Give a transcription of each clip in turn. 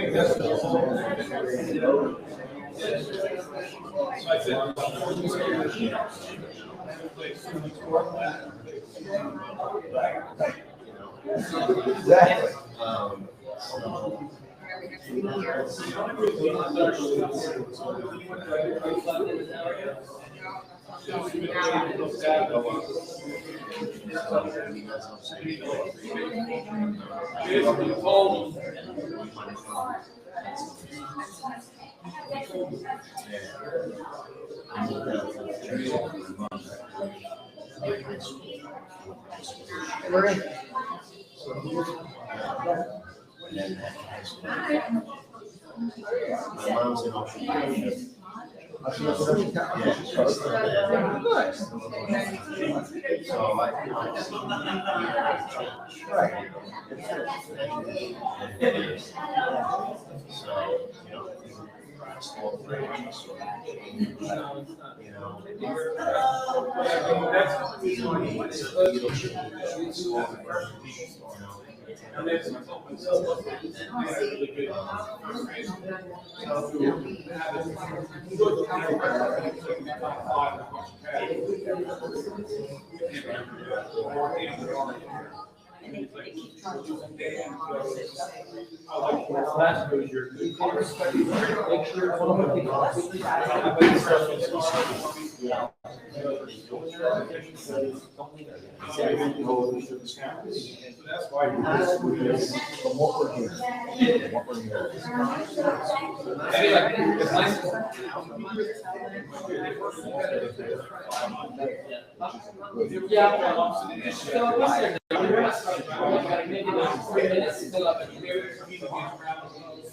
Exactly.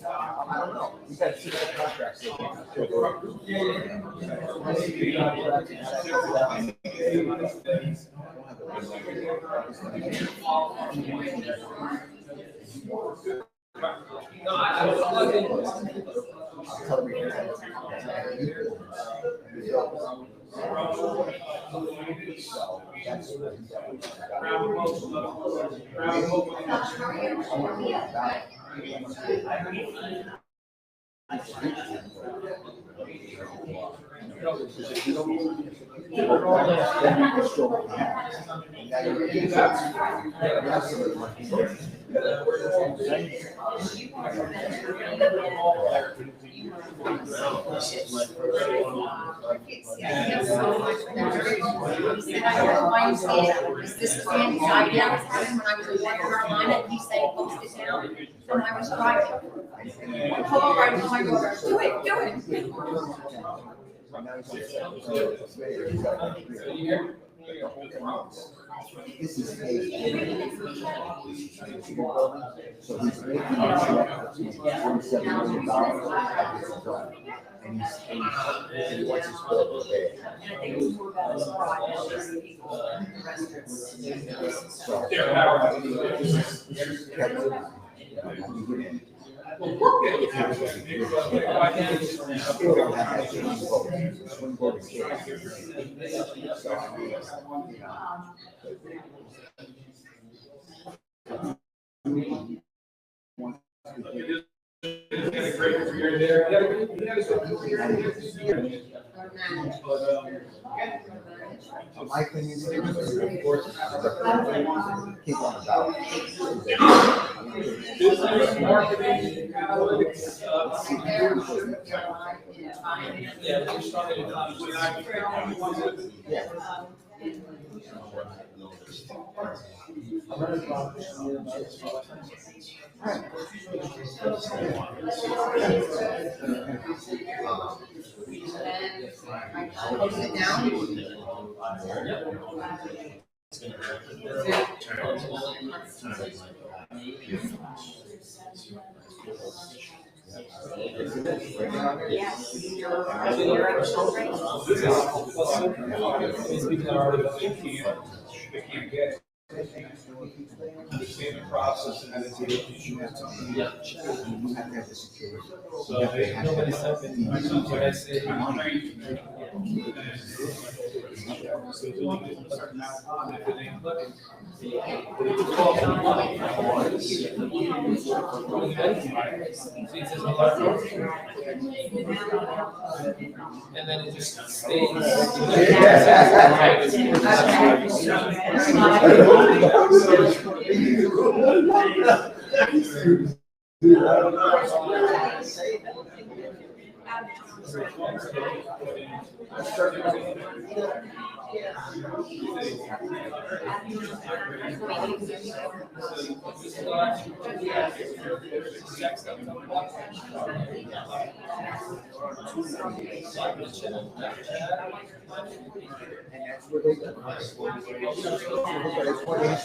I don't know. You got to see the contracts. This was Andy's idea. I was having when I was in North Carolina, he said, post it down, and I was driving. Pull over, I told my daughter, do it, do it. This is so he's making $47 million and he wants his bill to pay. My thing is, keep on the ballot. Business, marketing, analytics, yeah, we started understand the process and it's. You have to have the security. So nobody said that. What I said. So it's only good for certain amount of time if it ain't looking. But if it's all for money, it's just a lot of work. And then it just stays. And that's what they do. That's what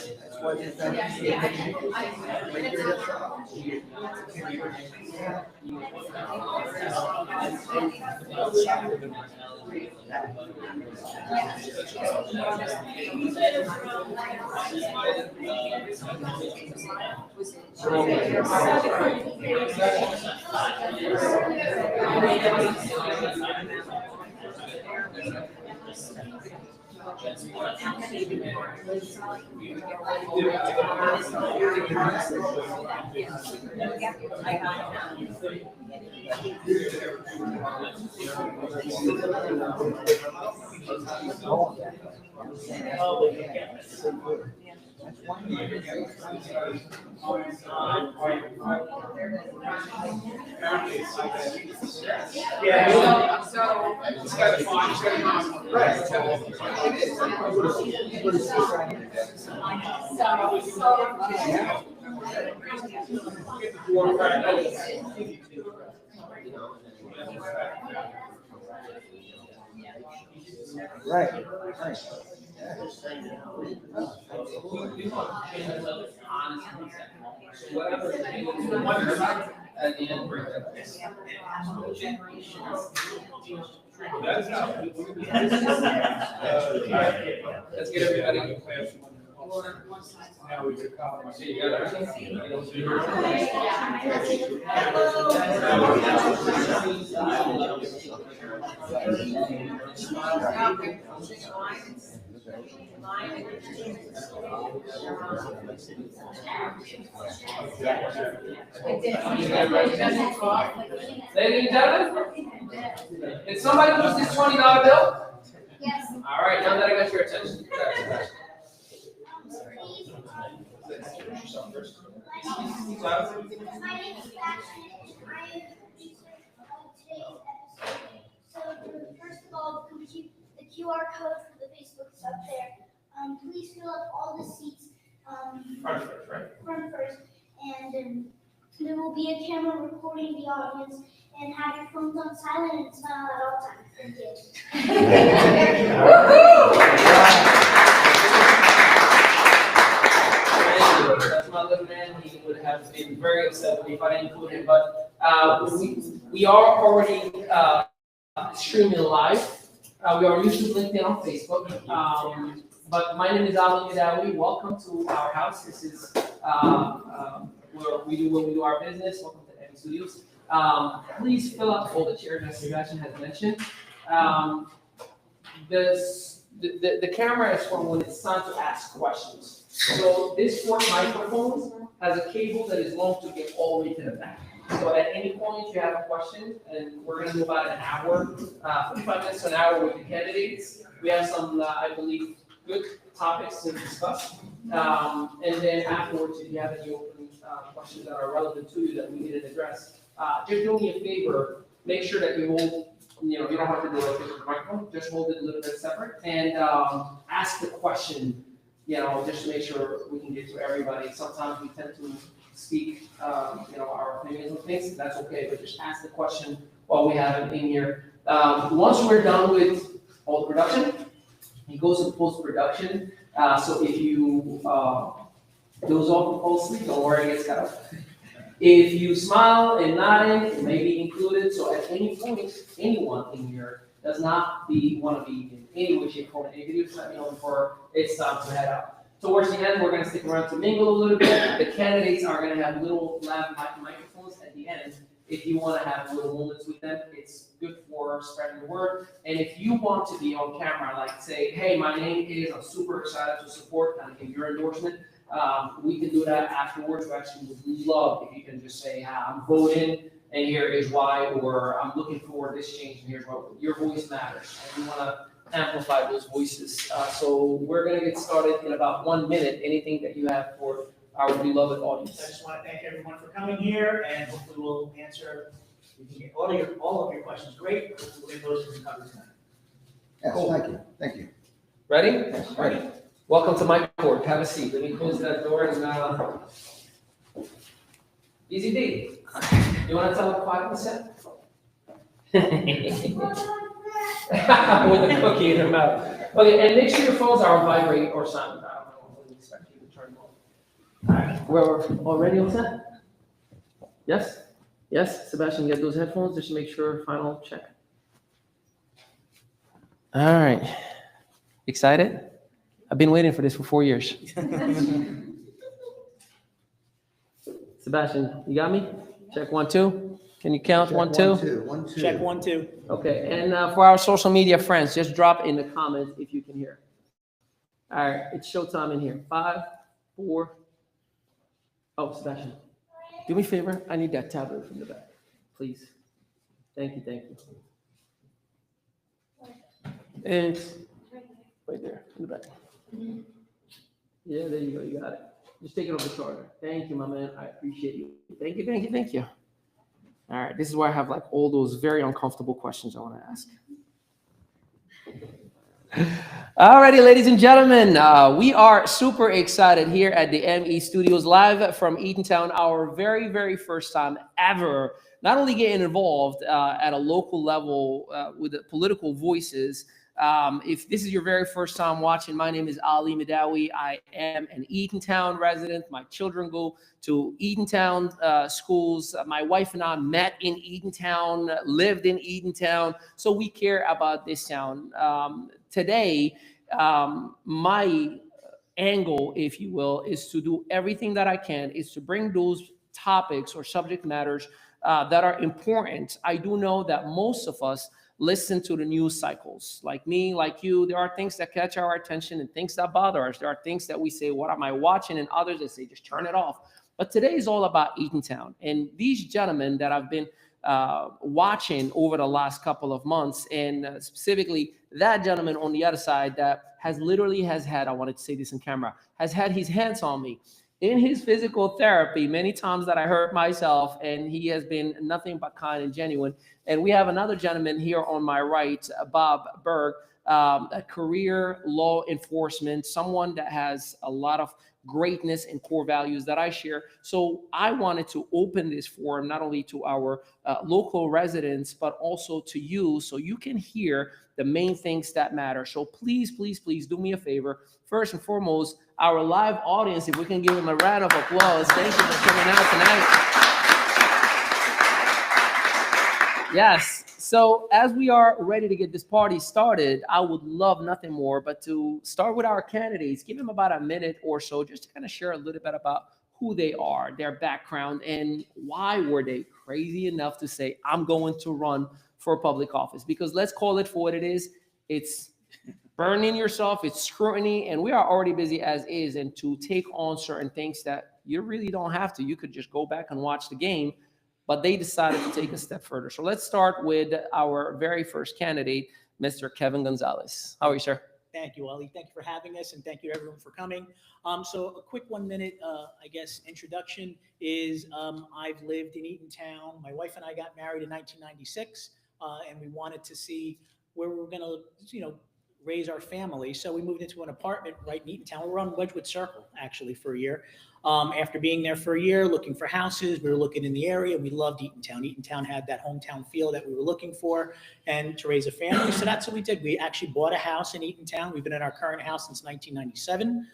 Right, right. At the end, bring that. That's how. Let's get everybody in class. Now we can call. So you got Ladies and gentlemen, did somebody lose this $20 bill? Yes. All right, now that I got your attention. My name is Patrick. I am today's episode. So first of all, the QR code for the Facebook is up there. Please fill up all the seats front first, and there will be a camera recording the audience. And have your phones on silent and smile at all times. Thank you. That's my little man. He would have been very upset if I didn't include him. But we are already streaming live. We are using LinkedIn on Facebook. But my name is Alan Midawi. Welcome to our house. This is where we do our business. Welcome to Evan Studios. Please fill up all the chairs as Sebastian has mentioned. The camera is for when it's time to ask questions. So this short microphone has a cable that is long to get all the way to the back. So at any point you have a question, and we're going to do about an hour, 45 minutes to an hour with the candidates. We have some, I believe, good topics to discuss. And then afterwards, if you have any open questions that are relevant to you that we didn't address, just do me a favor, make sure that you hold, you don't have to do it with the microphone, just hold it a little bit separate and ask the question, just to make sure we can get to everybody. Sometimes we tend to speak, our opinions on things, that's okay, but just ask the question while we have it in here. Once we're done with all the production, it goes to post-production. So if you doze off and fall asleep, don't worry, it gets cut off. If you smile and nodding, it may be included. So at any point, anyone in here does not want to be in any way, shape, form, any videos, let me know before it's time to head out. Towards the end, we're gonna stick around to mingle a little bit. The candidates are gonna have little microphones at the end. If you wanna have little moments with them, it's good for spreading the word. And if you want to be on camera, like say, hey, my name is, I'm super excited to support, and give your endorsement, we can do that afterwards. We actually would love if you can just say, I'm voting, and here is why, or I'm looking for this change, and here's what. Your voice matters, and we wanna amplify those voices. So we're gonna get started in about 1 minute. Anything that you have for our beloved I audience? just want to thank everyone for coming here, and hopefully we'll answer, we can get all of your questions. Great, we'll get those covered tonight. Yes, thank you, thank you. Ready? Ready. Welcome to my court. Have a seat. Let me close that door and, Easy D. You wanna tell them 5%? With the cookie in their mouth. Okay, and make sure your phones are on vibrate or silent. I don't know, I wouldn't expect you to turn them on. All right, we're already all set? Yes? Yes, Sebastian, get those headphones, just to make sure, final check. All right. Excited? I've been waiting for this for 4 years. Sebastian, you got me? Check 1, 2. Can you count Check 1, 2? 1, 2. Check 1, 2. Okay, and for our social media friends, just drop in the comments if you can hear. All right, it's showtime in here. 5, 4. Oh, Sebastian, do me a favor. I need that tablet from the back, please. Thank you, thank you. It's right there in the back. Yeah, there you go. You got it. Just take it off the charger. Thank you, my man. I appreciate you. Thank you, thank you, thank you. All right, this is where I have like all those very uncomfortable questions I want to ask. Alrighty, ladies and gentlemen, we are super excited here at the ME Studios live from Eatontown, our very, very first time ever, not only getting involved at a local level with the political voices. If this is your very first time watching, my name is Ali Madawi. I am an Eatontown resident. My children go to Eatontown schools. My wife and I met in Eatontown, lived in Eatontown, so we care about this town. Today, my angle, if you will, is to do everything that I can, is to bring those topics or subject matters that are important. I do know that most of us listen to the news cycles. Like me, like you, there are things that catch our attention and things that bother us. There are things that we say, what am I watching? And others that say, just turn it off. But today is all about Eatontown. And these gentlemen that I've been watching over the last couple of months, and specifically that gentleman on the other side that has had, I wanted to say this in camera, has had his hands on me in his physical therapy many times that I hurt myself, and he has been nothing but kind and genuine. And we have another gentleman here on my right, Bob Berg, a career law enforcement, someone that has a lot of greatness and core values that I share. So I wanted to open this forum not only to our local residents, but also to you, so you can hear the main things that matter. So please, please, please do me a favor. First and foremost, our live audience, if we can give them a round of applause. Thank you for coming out tonight. Yes. So as we are ready to get this party started, I would love nothing more but to start with our candidates, give them about a minute or so just to kind of share a little bit about who they are, their background, and why were they crazy enough to say, I'm going to run for public office. Because let's call it for what it is. It's burning yourself, it's scrutiny, and we are already busy as is. And to take on certain things that you really don't have to, you could just go back and watch the game. But they decided to take a step further. So let's start with our very first candidate, Mr. Kevin Gonzalez. How are you, sir? Thank you, Ali. Thank you for having us, and thank you everyone for coming. So a quick 1 minute, I guess, introduction is I've lived in Eatontown. My wife and I got married in 1996, and we wanted to see where we were going to, raise our family. So we moved into an apartment right in Eatontown. We were on Wedgwood Circle, actually, for a year. After being there for a year, looking for houses, we were looking in the area. We loved Eatontown. Eatontown had that hometown feel that we were looking for, and to raise a family. So that's what we did. We actually bought a house in Eatontown. We've been in our current house since 1997.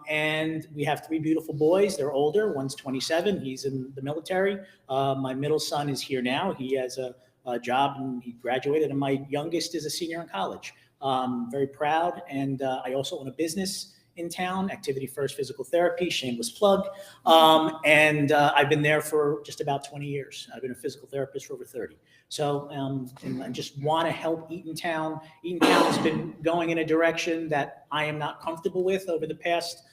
And we have 3 beautiful boys. They're older. One's 27. He's in the military. My middle son is here now. He has a job and he graduated. And my youngest is a senior in college. Very proud. And I also own a business in town, Activity First Physical Therapy, shameless plug. And I've been there for just about 20 years. I've been a physical therapist for over 30. So, and I just want to help Eatontown. Eatontown's been going in a direction that I am not comfortable with over the past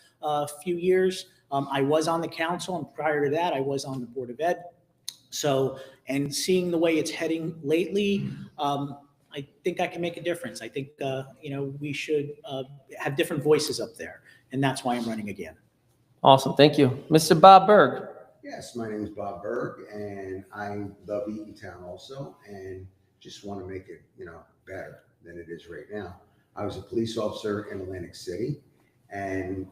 few years. I was on the council, and prior to that, I was on the Board of Ed. So, and seeing the way it's heading lately, I think I can make a difference. I think, we should have different voices up there, and that's why I'm running again. Awesome. Thank you. Mr. Bob Berg. Yes, my name is Bob Berg, and I love Eatontown also, and just want to make it, better than it is right now. I was a police officer in Atlantic City, and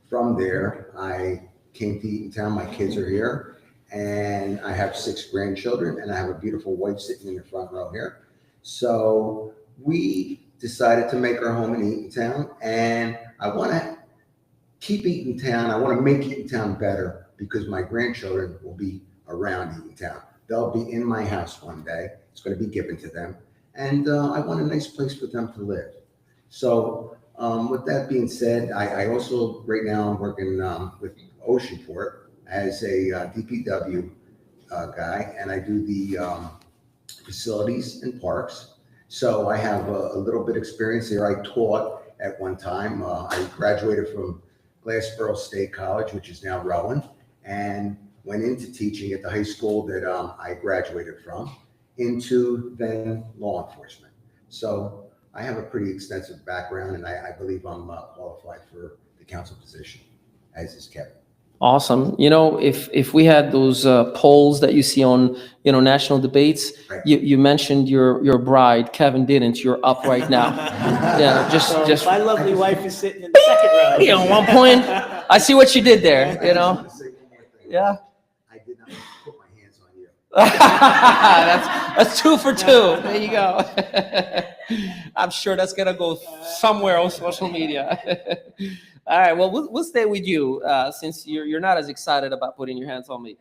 from there, I came to Eatontown. My kids are here, and I have 6 grandchildren, and I have a beautiful wife sitting in the front row here. So we decided to make our home in Eatontown, and I want to keep Eatontown. I want to make Eatontown better because my grandchildren will be around Eatontown. They'll be in my house one day. It's going to be given to them. And I want a nice place for them to live. So with that being said, I also, right now, I'm working with Oceanport as a DPW guy, and I do the facilities and parks. So I have a little bit experience there. I taught at one time. I graduated from Glassboro State College, which is now Rowan, and went into teaching at the high school that I graduated from, into then law enforcement. So I have a pretty extensive background, and I believe I'm qualified for the council position, as is Kevin. Awesome. If we had those polls that you see on, national debates, Right. you mentioned your bride, Kevin didn't. You're up right now. Yeah, So just my lovely wife is sitting in the second row. on one point. I see what you did there. I just want to say one more thing. Yeah. I did not put my hands on you. That's 2 for 2. There you go. I'm sure that's gonna go somewhere on social media. All right. Well, we'll stay with you since you're not as excited about putting your hands on me.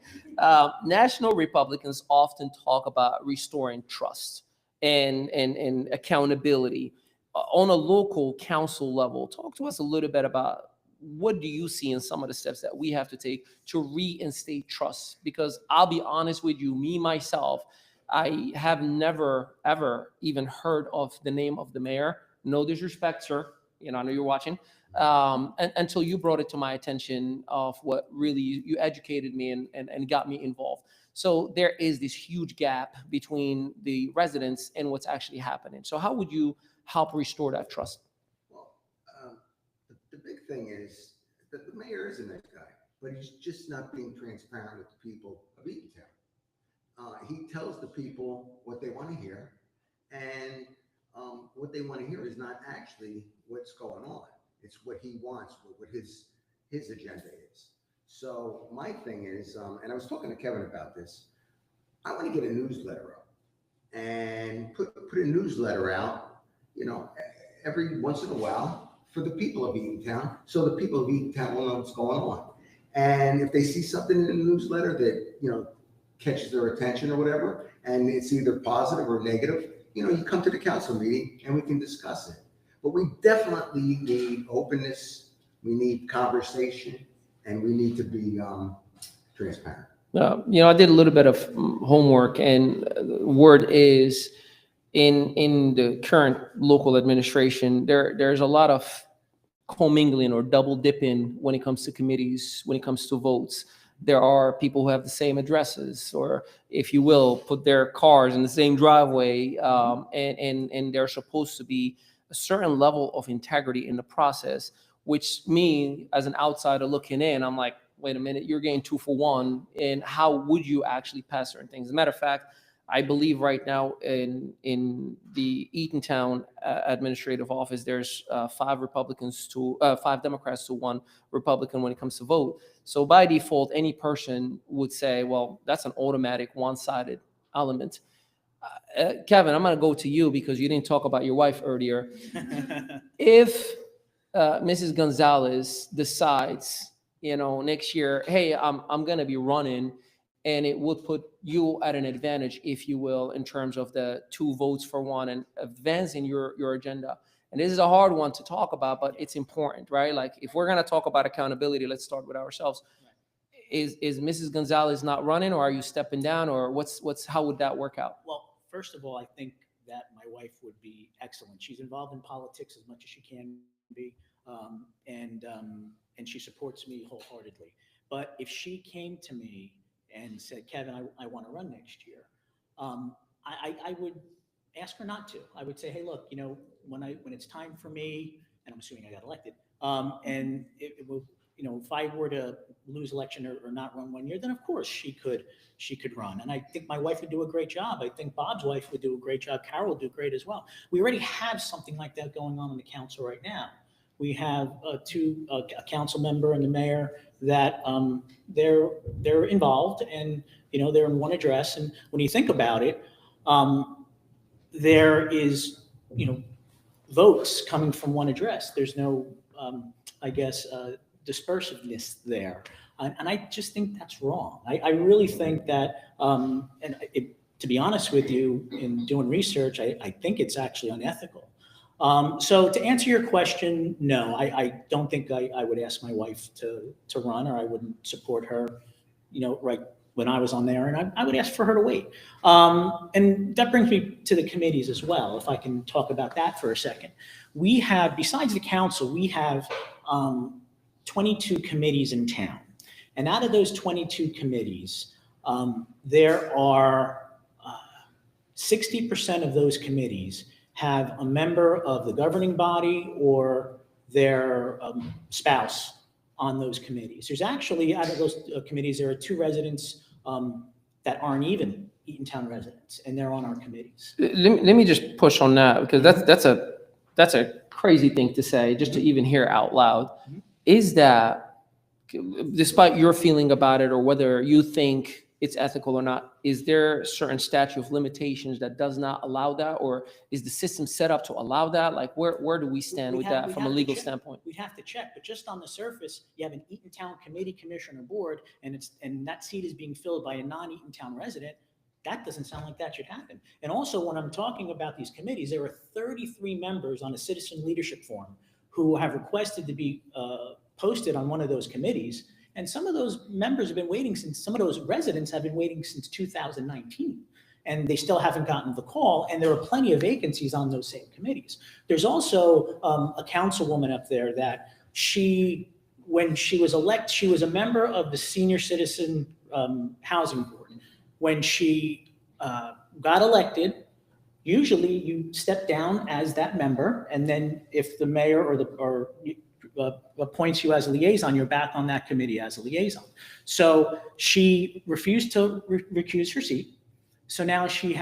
National Republicans often talk about restoring trust and accountability on a local council level. Talk to us a little bit about what do you see in some of the steps that we have to take to reinstate trust? Because I'll be honest with you, me, myself, I have never, ever even heard of the name of the mayor. No disrespect, sir. I know you're watching. Until you brought it to my attention of what really you educated me and got me involved. So there is this huge gap between the residents and what's actually happening. So how would you help restore that trust? Well, the big thing is that the mayor is a nice guy, but he's just not being transparent with the people of Eatontown. He tells the people what they want to hear, and what they want to hear is not actually what's going on. It's what he wants, what his agenda is. So my thing is, and I was talking to Kevin about this, I want to get a newsletter up and put a newsletter out, every once in a while for the people of Eatontown, so the people of Eatontown will know what's going on. And if they see something in the newsletter that, catches their attention or whatever, and it's either positive or negative, you come to the council meeting and we can discuss it. But we definitely need openness, we need conversation, and we need to be transparent. I did a little bit of homework, and the word is in the current local administration, there's a lot of commingling or double dipping when it comes to committees, when it comes to votes. There are people who have the same addresses, or if you will, put their cars in the same driveway, and they're supposed to be a certain level of integrity in the process, which me, as an outsider looking in, I'm like, wait a minute, you're getting 2 for 1, and how would you actually pass certain things? As a matter of fact, I believe right now in the Eatontown administrative office, there's 5 Democrats to 1 Republican when it comes to vote. So by default, any person would say, well, that's an automatic one-sided element. Kevin, I'm going to go to you because you didn't talk about your wife earlier. If Mrs. Gonzalez decides, next year, hey, I'm going to be running, and it would put you at an advantage, if you will, in terms of the 2 votes for 1 and advancing your agenda. And And this is a hard one to talk about, but it's important, right? Like if we're going to talk about accountability, let's start with ourselves. Is Mrs. Gonzalez not running, or are you stepping down, or how would that work out? Well, first of all, I think that my wife would be excellent. She's involved in politics as much as she can be, and she supports me wholeheartedly. But if she came to me and said, Kevin, I want to run next year, I would ask her not to. I would say, hey, look, when it's time for me, and I'm assuming I got elected, and it will, if I were to lose election or not run 1 year, then of course she could run. And I think my wife would do a great job. I think Bob's wife would do a great job. Carol would do great as well. We already have something like that going on in the council right now. We have a council member and the mayor that they're involved, and they're in one address. And when you think about it, there is votes coming from one address. There's no dispersiveness there. And I just think that's wrong. I really think that, to be honest with you, in doing research, I think it's actually unethical. So to answer your question, no, I don't think I would ask my wife to run, or I wouldn't support her, right when I was on there, and I would ask for her to wait. And that brings me to the committees as well, if I can talk about that for a second. We have, besides the council, we have 22 committees in town. And out of those 22 committees, there are 60% of those committees have a member of the governing body or their spouse on those committees. There's actually, out of those committees, there are 2 residents that aren't even Eatontown residents, and they're on our committees. Let me just push on that, because that's a crazy thing to say, just to even hear out loud. Is that, despite your feeling about it, or whether you think it's ethical or not, is there a certain statute of limitations that does not allow that, or is the system set up to allow that? Like, where do we stand with that from a legal standpoint? We'd have to check, but just on the surface, you have an Eatontown committee, commissioner, board, and that seat is being filled by a non-Eatontown resident. That doesn't sound like that should happen. And also, when I'm talking about these committees, there are 33 members on a citizen leadership forum who have requested to be posted on one of those committees. And some of those members have been waiting some of those residents have been waiting since 2019, and they still haven't gotten the call. And there are plenty of vacancies on those same committees. There's also a councilwoman up there that when she was elected, she was a member of the Senior Citizen Housing Board. When she got elected, usually you step down as that member, and then if the mayor or appoints you as a liaison, you're back on that committee as a liaison. So she refused to recuse her seat. So now she's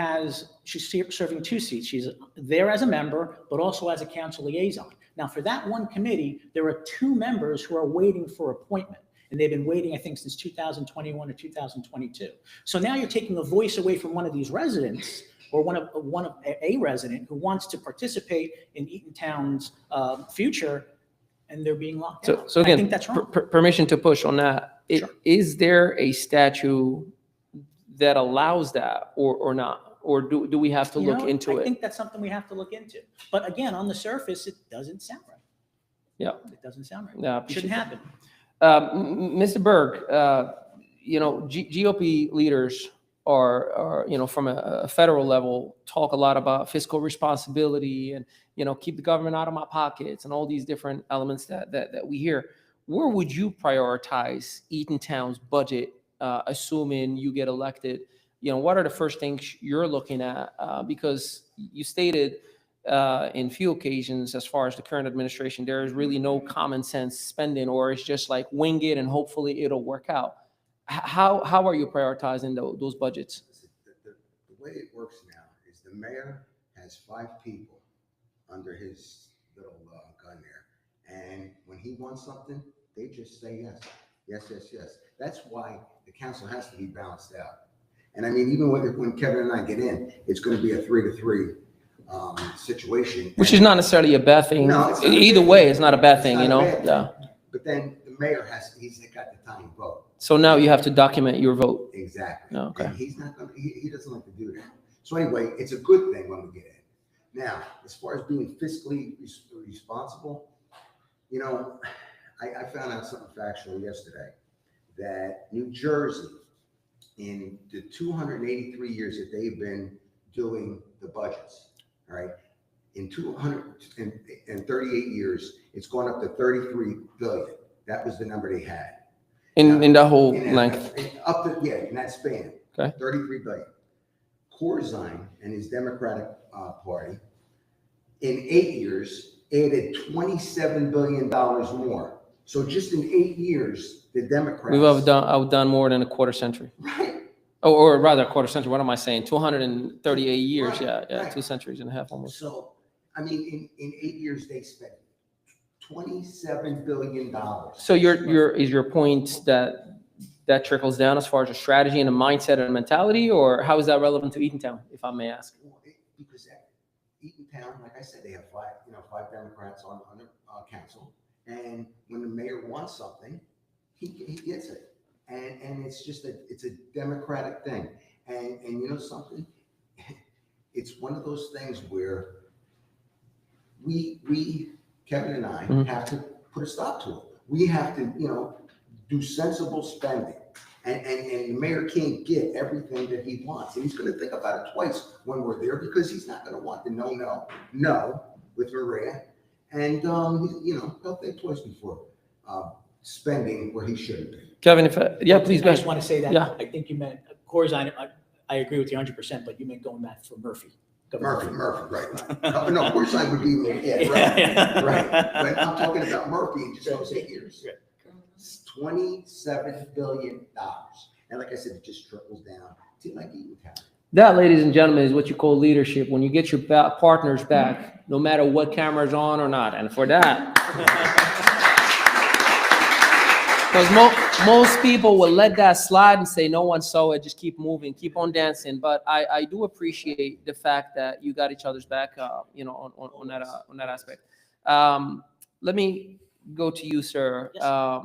serving 2 seats. She's there as a member, but also as a council liaison. Now, for that one committee, there are 2 members who are waiting for appointment. And they've been waiting, I think, since 2021 or 2022. So now you're taking a voice away from one of these residents, or one of a resident who wants to participate in Eatontown's future, and they're being locked out. So again, I think that's wrong. Permission to push on that. Sure. Is there a statute that allows that, or not? Or do we have to look into it? I think that's something we have to look into. But again, on the surface, it doesn't sound right. Yeah. It doesn't sound right. Yeah, It shouldn't happen. Mr. Berg, GOP leaders are from a federal level, talk a lot about fiscal responsibility and, keep the government out of my pockets and all these different elements that we hear. Where would you prioritize Eatontown's budget, assuming you get elected? What are the first things you're looking at? Because you stated in few occasions, as far as the current administration, there is really no common sense spending, or it's just like wing it and hopefully it'll work out. How are you prioritizing those budgets? The way it works now is the mayor has 5 people under his little gun there. And when he wants something, they just say yes. Yes, yes, yes. That's why the council has to be balanced out. And I mean, even when Kevin and I get in, it's going to be a 3-3 situation. Which is not necessarily a bad thing. No, it's not. Either way, it's not a bad thing, It's not a bad thing. Yeah. But then the mayor he's got the time to vote. So now you have to document your vote. Exactly. Oh, okay. And he's not going to, he doesn't like to do that. So anyway, it's a good thing when we get in. Now, as far as being fiscally responsible, you know, I found out something factual yesterday, that New Jersey, in the 283 years that they've been doing the budgets, all right, in 238 years, it's gone up to 33 billion. That was the number they had. In the whole In that- length. Up to, yeah, in that span. Okay. 33 billion. Corzine and his Democratic Party, in 8 years, added $27 billion more. So just in 8 years, the Democrats. We've outdone more than a quarter century. Right. Or rather a quarter century. What am I saying? 238 years. Right, Yeah, right. 2 centuries and a half almost. So, I mean, in 8 years, they spent $27 billion. So is your point that trickles down as far as a strategy and a mindset and a mentality, or how is that relevant to Eatontown, if I may ask? Because Eatontown, like I said, they have five Democrats on the council. And when the mayor wants something, he gets it. And it's just it's a democratic thing. And you know something? It's one of those things where we Kevin and I have to put a stop to it. We have to, you know, do sensible spending. And the mayor can't get everything that he wants. And he's going to think about it twice when we're there, because he's not going to want the no with Maria. And, you know, he'll think twice before spending where he shouldn't be. Kevin, please I go just ahead. want to say that, Yeah. I think you meant, Corzine, I agree with you 100%, but you meant going back for Murphy. Governor Murphy, right. No, Corzine would be, yeah, right. But I'm talking about Murphy in just those 8 years. Right. $27 billion. And like I said, it just trickles down to like Eatontown. That, ladies and gentlemen, is what you call leadership. When you get your partners back, no matter what camera's on or not. And for that, because most people will let that slide and say, no one saw it, just keep moving, keep on dancing. But I do appreciate the fact that you got each other's back, you know, on that aspect. Let me go to you, sir. Yes.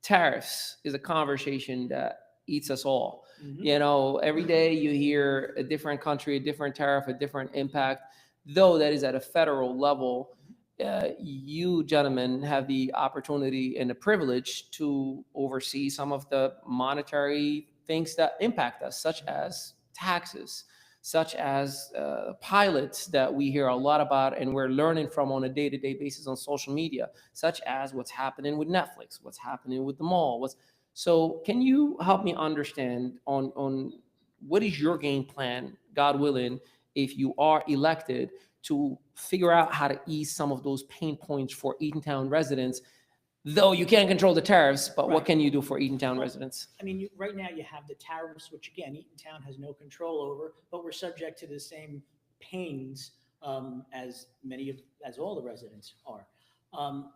Tariffs is a conversation that eats us all. Mhm. You know, every day you hear a different country, a different tariff, a different impact, though that is at a federal level. You gentlemen have the opportunity and the privilege to oversee some of the monetary things that impact us, such as taxes, such as pilots that we hear a lot about and we're learning from on a day-to-day basis on social media, such as what's happening with Netflix, what's happening with the mall. So can you help me understand on what is your game plan, God willing, if you are elected, to figure out how to ease some of those pain points for Eatontown residents, though you can't control the tariffs, but what Right. can you do for Eatontown residents? I mean, right now you have the tariffs, which again, Eatontown has no control over, but we're subject to the same pains as all the residents are.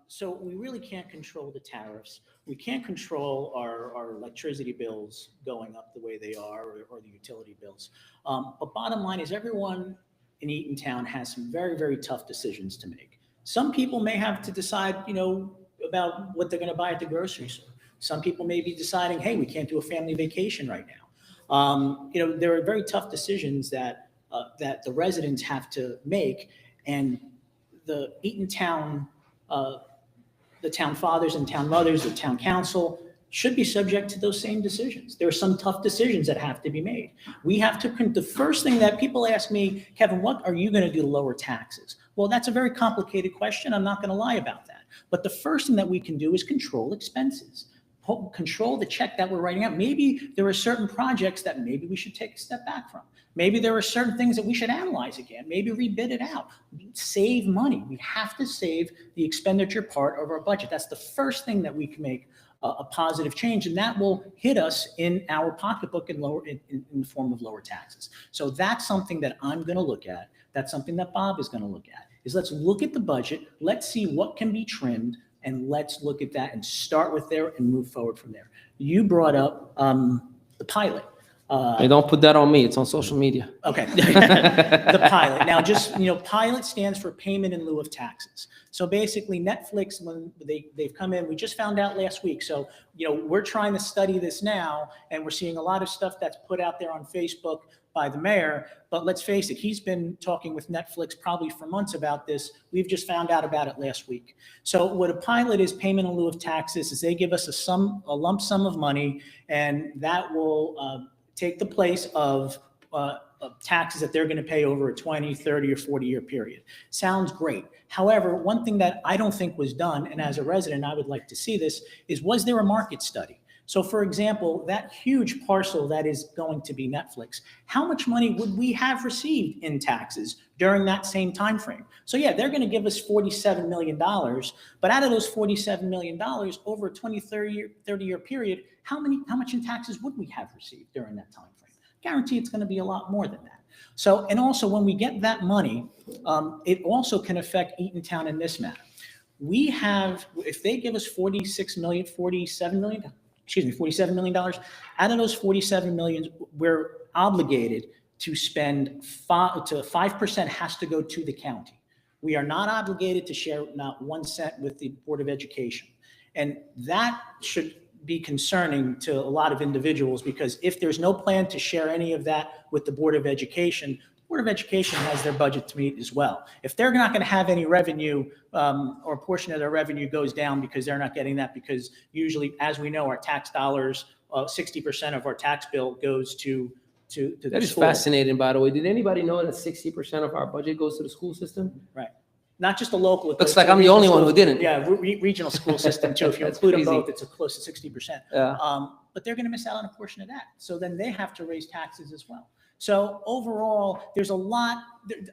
So we really can't control the tariffs. We can't control our electricity bills going up the way they are, or the utility bills. But bottom line is, everyone in Eatontown has some very, very tough decisions to make. Some people may have to decide, you know, about what they're going to buy at the grocery store. Some people may be deciding, hey, we can't do a family vacation right now. You know, there are very tough decisions that the residents have to make, and the Eatontown, the town fathers and town mothers, the town council should be subject to those same decisions. There are some tough decisions that have to be made. We have to, the first thing that people ask me, Kevin, what are you going to do to lower taxes? Well, that's a very complicated question. I'm not going to lie about that. But the first thing that we can do is control expenses, control the check that we're writing out. Maybe there are certain projects that maybe we should take a step back from. Maybe there are certain things that we should analyze again, maybe rebid it out, save money. We have to save the expenditure part of our budget. That's the first thing that we can make a positive change, and that will hit us in our pocketbook in the form of lower taxes. So that's something that I'm going to look at. That's something that Bob is going to look at, is let's look at the budget. Let's see what can be trimmed, and let's look at that and start with there and move forward from there. You brought up the pilot. Hey, don't put that on me. It's on social media. Okay. The pilot. Now, just, pilot stands for payment in lieu of taxes. So basically Netflix, when they've come in, we just found out last week. So, we're trying to study this now, and we're seeing a lot of stuff that's put out there on Facebook by the mayor. But let's face it, he's been talking with Netflix probably for months about this. We've just found out about it last week. So what a pilot is, payment in lieu of taxes, is they give us a lump sum of money, and that will take the place of taxes that they're going to pay over a 20, 30, or 40-year period. Sounds great. However, one thing that I don't think was done, and as a resident I would like to see this, is was there a market study? So for example, that huge parcel that is going to be Netflix, how much money would we have received in taxes during that same time frame? So yeah, they're going to give us $47 million, but out of those $47 million over a 20, 30-year period, how much in taxes would we have received during that time frame? Guarantee it's going to be a lot more than that. So, and also when we get that money, it also can affect Eatontown in this manner. We have, if they give us47 million, out of those 47 million, we're obligated to spend 5% has to go to the county. We are not obligated to share not 1 cent with the Board of Education. And that should be concerning to a lot of individuals, because if there's no plan to share any of that with the Board of Education, the Board of Education has their budget to meet as well. If they're not going to have any revenue, or a portion of their revenue goes down because they're not getting that, because usually, as we know, our tax dollars, 60% of our tax bill goes to the That is school. fascinating, by the way. Did anybody know that 60% of our budget goes to the school system? Right. Not just the local. Looks like I'm the only one who didn't. Yeah, regional school system too. If you That's include them crazy. both, it's close to 60%. Yeah. But they're going to miss out on a portion of that. So then they have to raise taxes as well. So overall, there's a lot.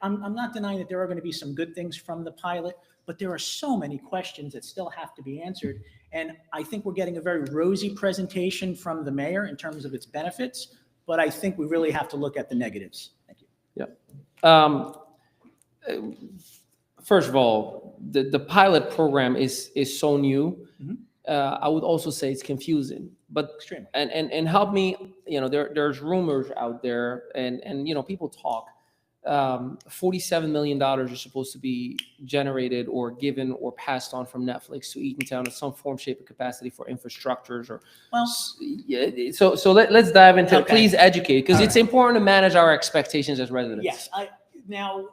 I'm not denying that there are going to be some good things from the pilot, but there are so many questions that still have to be answered. And I think we're getting a very rosy presentation from the mayor in terms of its benefits, but I think we really have to look at the negatives. Thank you. First of all, the pilot program is so new. Mhm. I would also say it's confusing, but Extremely. and help me. There's rumors out there, and people talk. $47 million is supposed to be generated or given or passed on from Netflix to Eatontown in some form, shape, or capacity for infrastructures or. Well, Yeah, so let's dive into it. Okay. Please educate, because All it's important to manage our expectations as residents. yes. Now,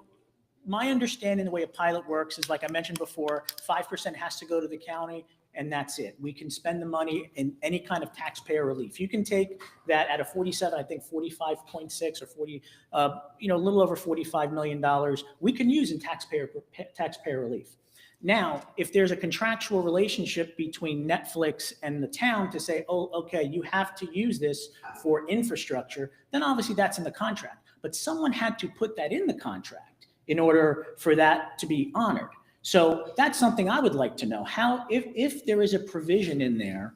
my understanding, the way a pilot works is, like I mentioned before, 5% has to go to the county, and that's it. We can spend the money in any kind of taxpayer relief. You can take that at a 47, I think 45.6 or 40, a little over $45 million. We can use in taxpayer relief. Now, if there's a contractual relationship between Netflix and the town to say, oh, okay, you have to use this for infrastructure, then obviously that's in the contract. But someone had to put that in the contract in order for that to be honored. So that's something I would like to know. How, if there is a provision in there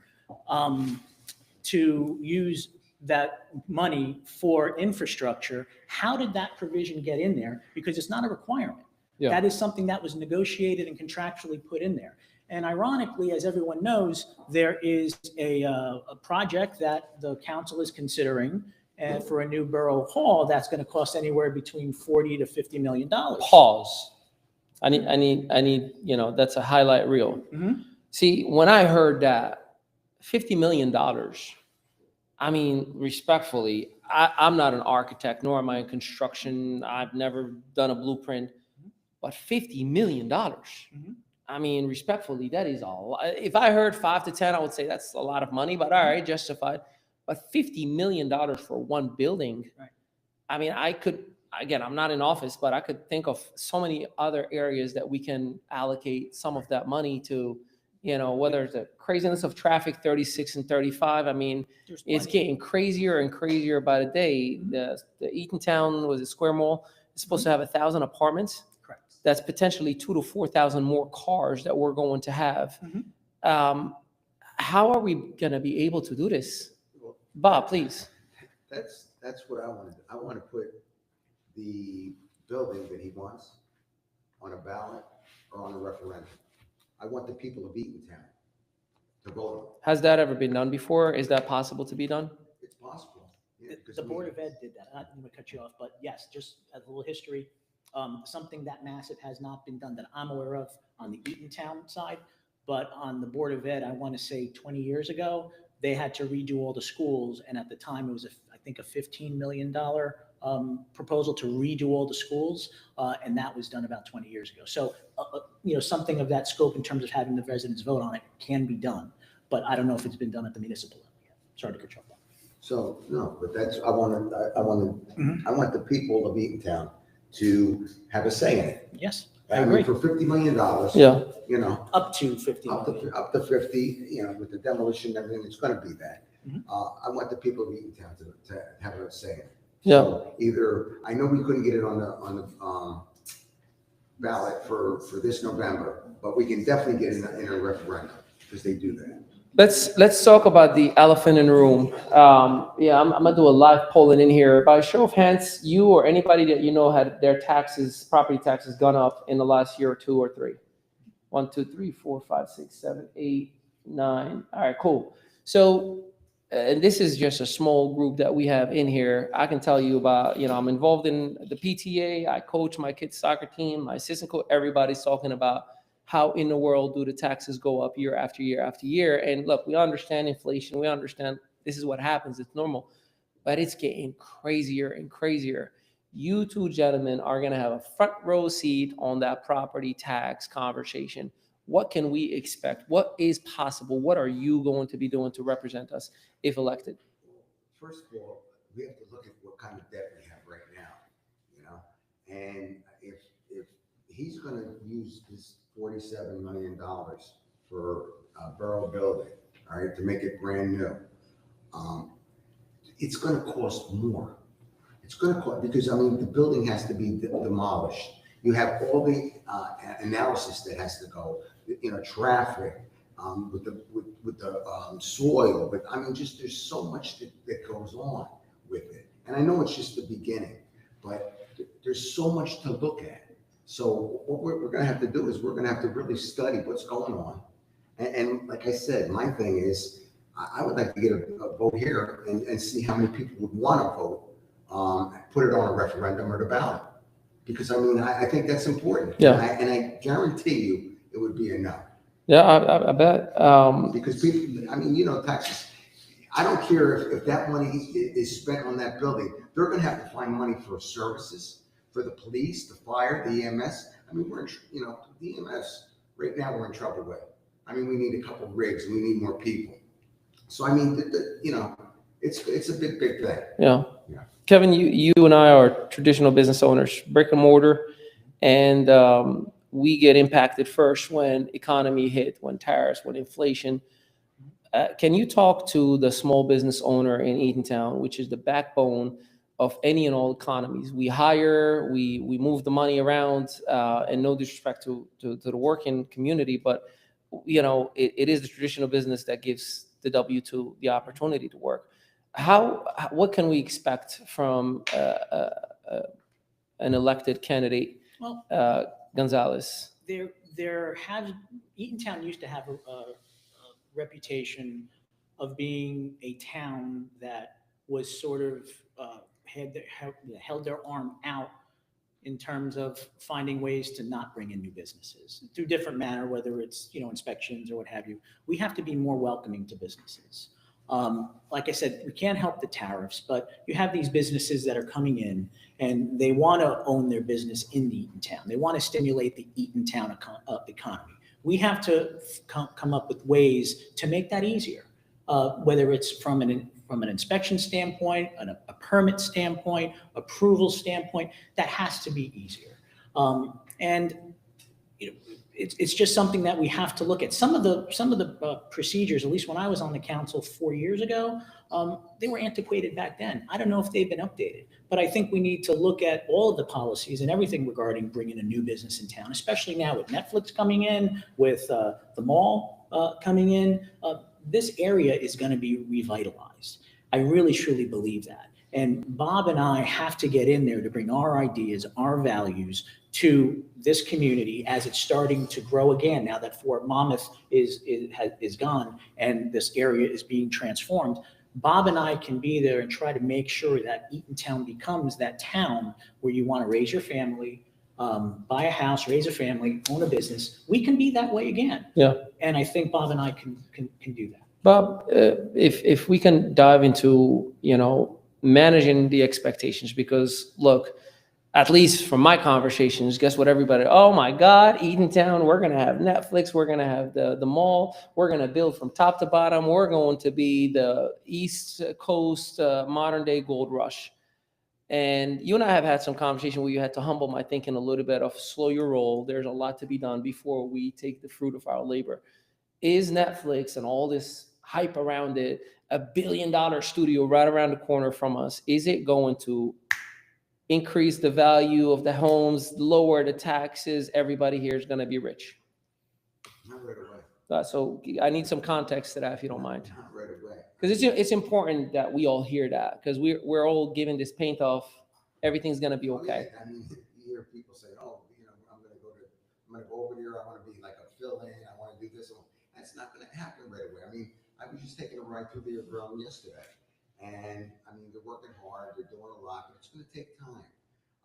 to use that money for infrastructure, how did that provision get in there? Because it's not a requirement. Yeah. That is something that was negotiated and contractually put in there. And ironically, as everyone knows, there is a project that the council is considering for a new borough hall that's going to cost anywhere between $40 to $50 million. Pause. I need, that's a highlight reel. Mhm. See, when I heard that $50 million, I mean, respectfully, I'm not an architect, nor am I in construction. I've never done a blueprint, but $50 million. I mean, respectfully, that is a lot. If I heard 5 to 10, I would say that's a lot of money, but all right, justified. But $50 million for one building, Right. I mean, I could, again, I'm not in office, but I could think of so many other areas that we can allocate some of that money to, whether it's the craziness of traffic, 36 and 35. I mean, There's it's plenty. getting crazier and crazier by the day. The Eatontown, was it Square Mall, is supposed to have 1,000 apartments. Correct. That's potentially 2,000 to 4,000 more cars that we're going to have. Mhm. How are we going to be able to do this? Bob, please. That's what I want to do. I want to put the building that he wants on a ballot or on a referendum. I want the people of Eatontown to vote on it. Has that ever been done before? Is that possible to be done? It's possible. Yeah, because The we- Board of Ed did that. I didn't mean to cut you off, but yes, just a little history. Something that massive has not been done that I'm aware of on the Eatontown side. But on the Board of Ed, I want to say 20 years ago, they had to redo all the schools. And at the time, it was, I think, a $15 million proposal to redo all the schools. And that was done about 20 years ago. So, something of that scope in terms of having the residents vote on it can be done. But I don't know if it's been done at the municipal level yet. Sorry to cut you off. So, no, but that's, I want the people of Eatontown to have a say in it. Yes, I I mean, agree. for $50 million, Yeah. you know, Up to 50 up million. to 50, with the demolition and everything, it's gonna be that. Mhm. I want the people of Eatontown to have a say in it. Yeah. So either, I know we couldn't get it on the ballot for this November, but we can definitely get it in a referendum, because they do that. Let's talk about the elephant in the room. I'm gonna do a live polling in here. By show of hands, you or anybody that you know had their property taxes gone up in the last year or two or three? 1, 2, 3, 4, 5, 6, 7, 8, 9. All right, cool. So, and this is just a small group that we have in here. I can tell you about, I'm involved in the PTA. I coach my kids' soccer team. My assistant coach. Everybody's talking about how in the world do the taxes go up year after year after year? And look, we understand inflation. We understand this is what happens. It's normal, but it's getting crazier and crazier. You two gentlemen are going to have a front row seat on that property tax conversation. What can we expect? What is possible? What are you going to be doing to represent us if elected? First of all, we have to look at what kind of debt we have right now, and if he's gonna use this $47 million for a borough building, all right, to make it brand new, it's gonna cost more. It's gonna cost, because the building has to be demolished. You have all the analysis that has to go, traffic, with the soil, but there's so much that goes on with it. And I know it's just the beginning, but there's so much to look at. So what we're gonna have to do is we're gonna have to really study what's going on. And like I said, my thing is, I would like to get a vote here and see how many people would want to vote, put it on a referendum or the ballot. Because I think that's important. Yeah. And I guarantee you it would be a no. Yeah, I bet. Because people, taxes, I don't care if that money is spent on that building, they're gonna have to find money for services, for the police, the fire, the EMS. We're in, the EMS, right now we're in trouble with. We need a couple of rigs, we need more people. So it's a big thing. Yeah. Yeah. Kevin, you and I are traditional business owners, brick and mortar, and we get impacted first when economy hit, when tariffs, when inflation. Can you talk to the small business owner in Eatontown, which is the backbone of any and all economies? We hire, we move the money around, and no disrespect to the working community, but it is the traditional business that gives the W-2 the opportunity to work. What can we expect from an elected candidate, Well, Gonzalez? Eatontown used to have a reputation of being a town that was sort of held their arm out in terms of finding ways to not bring in new businesses through different manner, whether it's inspections or what have you. We have to be more welcoming to businesses. Like I said, we can't help the tariffs, but you have these businesses that are coming in and they want to own their business in Eatontown. They want to stimulate the Eatontown economy. We have to come up with ways to make that easier, whether it's from an inspection standpoint, a permit standpoint, approval standpoint. That has to be easier. It's just something that we have to look at. Some of the procedures, at least when I was on the council 4 years ago, they were antiquated back then. I don't know if they've been updated, but I think we need to look at all of the policies and everything regarding bringing a new business in town, especially now with Netflix coming in, with the mall coming in. This area is going to be revitalized. I really, truly believe that. And Bob and I have to get in there to bring our ideas, our values to this community as it's starting to grow again. Now that Fort Monmouth is gone and this area is being transformed, Bob and I can be there and try to make sure that Eatontown becomes that town where you want to raise your family, buy a house, raise a family, own a business. We can be that way again. Yeah. And I think Bob and I can do that. Bob, if we can dive into, managing the expectations, because look, at least from my conversations, guess what everybody, oh my God, Eatontown, we're going to have Netflix, we're going to have the mall, we're going to build from top to bottom, we're going to be the East Coast modern day gold rush. And you and I have had some conversation where you had to humble my thinking a little bit, of slow your roll. There's a lot to be done before we take the fruit of our labor. Is Netflix and all this hype around it, $1 billion studio right around the corner from us, is it going to increase the value of the homes, lower the taxes? Everybody here is going to be rich. Not right away. So I need some context to that, if you don't mind. Not right away. Because it's important that we all hear that, because we're all giving this paint off, everything's going to be okay. I mean, you hear people say, oh, I'm going to go over here. I want to be like a fill-in. I want to do this. That's not going to happen right away. I mean, I was just taking a ride through the ground yesterday. And I mean, they're working hard, they're doing a lot, but it's going to take time.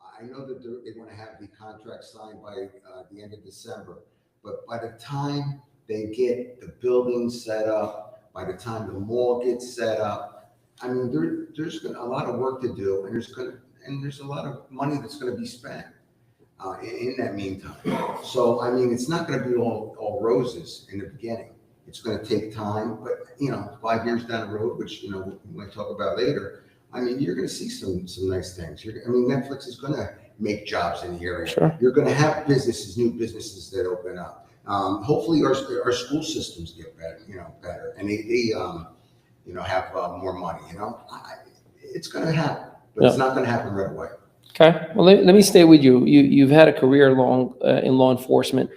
I know that they want to have the contract signed by the end of December, but by the time they get the building set up, by the time the mall gets set up, I mean, there's a lot of work to do, and there's a lot of money that's going to be spent in that meantime. So I mean, it's not going to be all roses in the beginning. It's going to take time, but 5 years down the road, which we might talk about later, I mean, you're going to see some nice things. Netflix is going to make jobs in the area. Sure. You're going to have new businesses that open up. Hopefully, our school systems get better, and they have more money. It's going to happen, but It's not going to happen right away. Okay. Well, let me stay with you. You've had a career in law enforcement.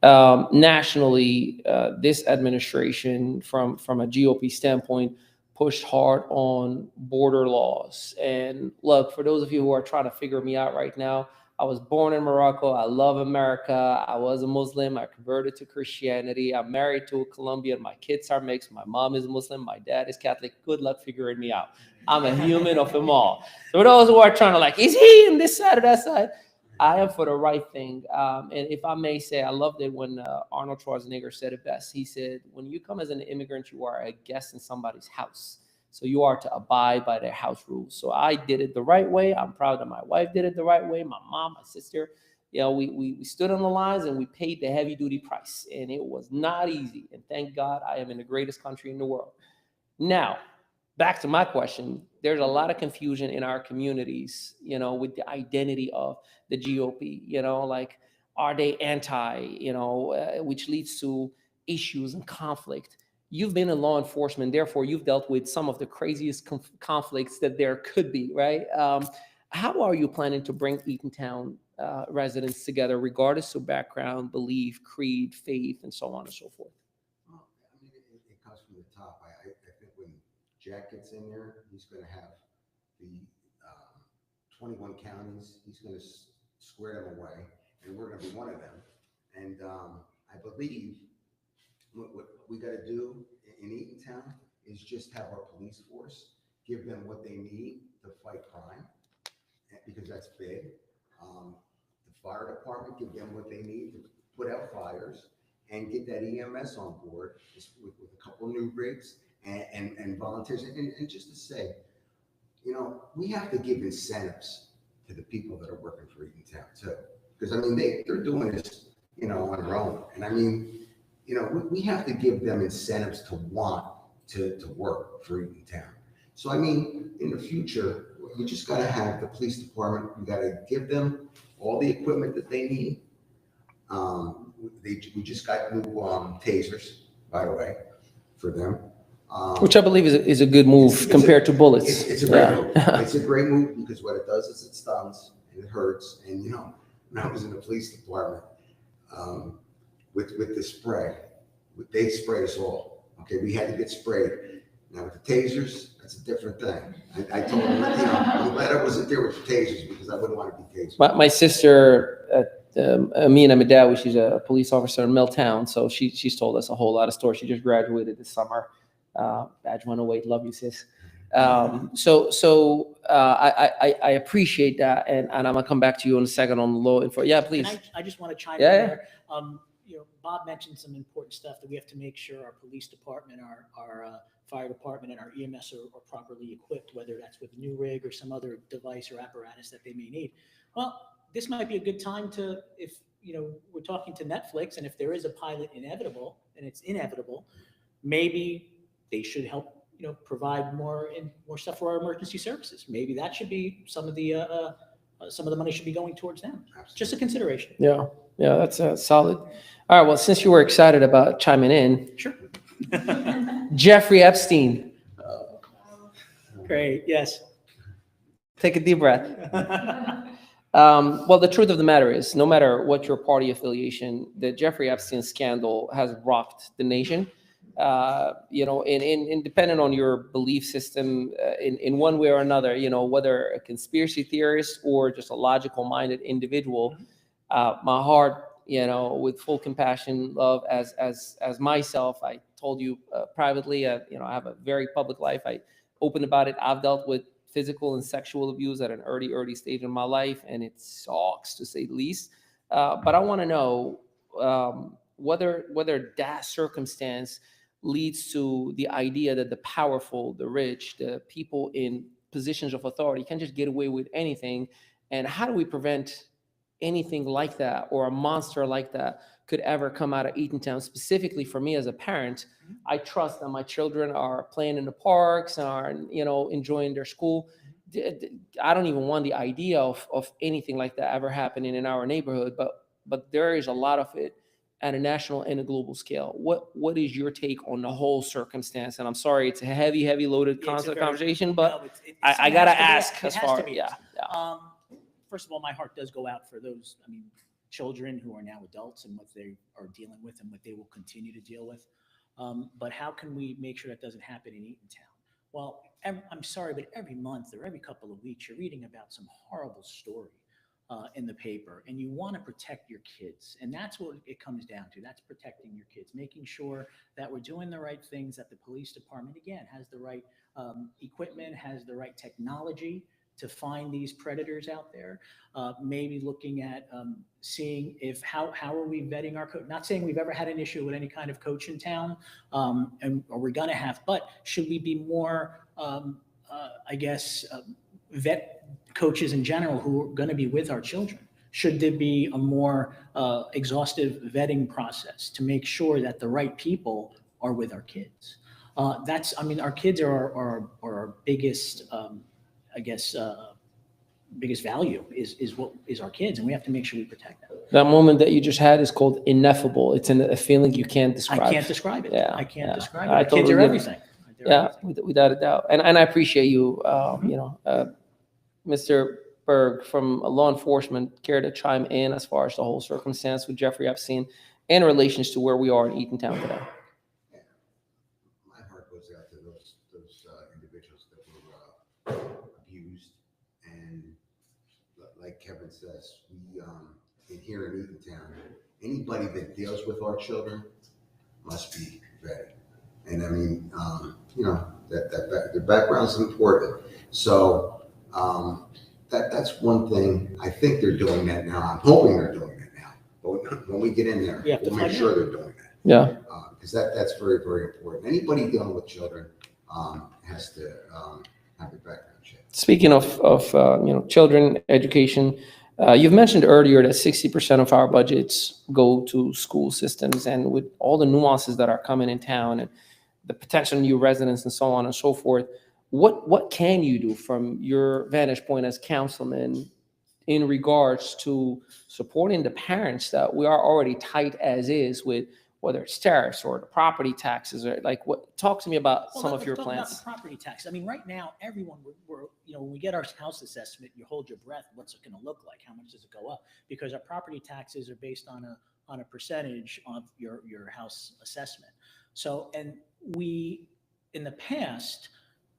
Nationally, this administration, from a GOP standpoint, pushed hard on border laws. And look, for those of you who are trying to figure me out right now, I was born in Morocco. I love America. I was a Muslim. I converted to Christianity. I'm married to a Colombian. My kids are mixed. My mom is Muslim. My dad is Catholic. Good luck figuring me out. I'm a human of them all. So for those who are trying to is he on this side or that side? I am for the right thing. And if I may say, I loved it when Arnold Schwarzenegger said it best. He said, when you come as an immigrant, you are a guest in somebody's house. So you are to abide by their house rules. So I did it the right way. I'm proud that my wife did it the right way. My mom, my sister, we stood on the lines and we paid the heavy duty price. And it was not easy. And thank God I am in the greatest country in the world. Now, back to my question, there's a lot of confusion in our communities, with the identity of the GOP, are they anti, which leads to issues and conflict. You've been in law enforcement, therefore you've dealt with some of the craziest conflicts that there could be, right? How are you planning to bring Eatontown residents together, regardless of background, belief, creed, faith, and so on and so forth? Well, I mean, it comes from the top. I think when Jack gets in there, he's going to have the 21 counties. He's going to square them away, and we're going to be one of them. And I believe what we got to do in Eatontown is just have our police force, give them what they need to fight crime, because that's big. The fire department, give them what they need to put out fires, and get that EMS on board with a couple of new rigs and volunteers. And just to say, we have to give incentives to the people that are working for Eatontown too, because I mean they're doing this, on their own. And I mean, we have to give them incentives to want to work for Eatontown. So I mean, in the future, we just got to have the police department. We got to give them all the equipment that they need. We just got new tasers, by the way, for them. Which I believe is a good move compared to bullets. It's a great move. It's a great move because what it does is it stuns and it hurts. And when I was in the police department, with the spray, they sprayed us all. Okay, we had to get sprayed. Now with the tasers, that's a different thing. I told them, I'm glad I wasn't there with the tasers because I wouldn't want to be tasered. My sister, Amina Madawi, she's a police officer in Milltown, so she's told us a whole lot of stories. She just graduated this summer. Badge 108, love you, sis. I appreciate that, and I'm gonna come back to you in a second on the law info. Yeah, please. And I just want to chime in Yeah, yeah. there. Bob mentioned some important stuff that we have to make sure our police department, our fire department, and our EMS are properly equipped, whether that's with new rig or some other device or apparatus that they may need. Well, this might be a good time to, if, we're talking to Netflix, and if there is a pilot inevitable, and it's inevitable, maybe they should help, provide more stuff for our emergency services. Maybe that should be some of the money should be going towards them. Just a consideration. Yeah, that's solid. All right, well, since you were excited about chiming in, Sure. Jeffrey Epstein, Great, yes. take a deep breath. Well, the truth of the matter is, no matter what your party affiliation, the Jeffrey Epstein scandal has rocked the nation. And depending on your belief system, in one way or another, whether a conspiracy theorist or just a logical-minded individual, my heart, with full compassion, love, as myself, I told you privately, I have a very public life. I open about it. I've dealt with physical and sexual abuse at an early stage in my life, and it sucks to say the least. But I want to know whether that circumstance leads to the idea that the powerful, the rich, the people in positions of authority can just get away with anything. And how do we prevent anything like that, or a monster like that could ever come out of Eatontown? Specifically for me as a parent, I trust that my children are playing in the parks and are, enjoying their school. I don't even want the idea of anything like that ever happening in our neighborhood, but there is a lot of it at a national and a global scale. What is your take on the whole circumstance? And I'm sorry, it's a heavy loaded conversation, but I gotta ask as far, yeah. First of all, my heart does go out for those, children who are now adults and what they are dealing with and what they will continue to deal with. But how can we make sure that doesn't happen in Eatontown? Well, I'm sorry, but every month or every couple of weeks, you're reading about some horrible story in the paper, and you want to protect your kids. And that's what it comes down to. That's protecting your kids, making sure that we're doing the right things, that the police department, again, has the right equipment, has the right technology to find these predators out there. Maybe looking at seeing how are we vetting our coach. Not saying we've ever had an issue with any kind of coach in town, or we're going to have, but should we be more, vet coaches in general who are going to be with our children? Should there be a more exhaustive vetting process to make sure that the right people are with our kids? Our kids are our biggest, biggest value is our kids, and we have to make sure we protect them. That moment that you just had is called ineffable. It's a feeling you can't describe. I can't describe it. Yeah, I can't describe it. I Our kids totally are get it. everything. Yeah, without a doubt. And I appreciate you, Mr. Berg from law enforcement, care to chime in as far as the whole circumstance with Jeffrey Epstein in relations to where we are in Eatontown today. My heart goes out to those individuals that were abused, and like Kevin says, we in here in Eatontown, anybody that deals with our children must be vetted. And that the background's important. So that's one thing. I think they're doing that now. I'm hoping they're doing that now. But when we get in there, You have to we'll make find sure out. they're doing that. Yeah. Because that's very, very important. Anybody dealing with children has to have a background check. Speaking of children, education, you've mentioned earlier that 60% of our budgets go to school systems, and with all the nuances that are coming in town and the potential new residents and so on and so forth, what can you do from your vantage point as councilman in regards to supporting the parents that we are already tight as is with, whether it's tariffs or the property taxes, or talk to me about some of your Let's talk about plans. the property tax. Right now, everyone, when we get our house assessment, you hold your breath. What's it going to look like? How much does it go up? Because our property taxes are based on a percentage of your house assessment. So, and in the past,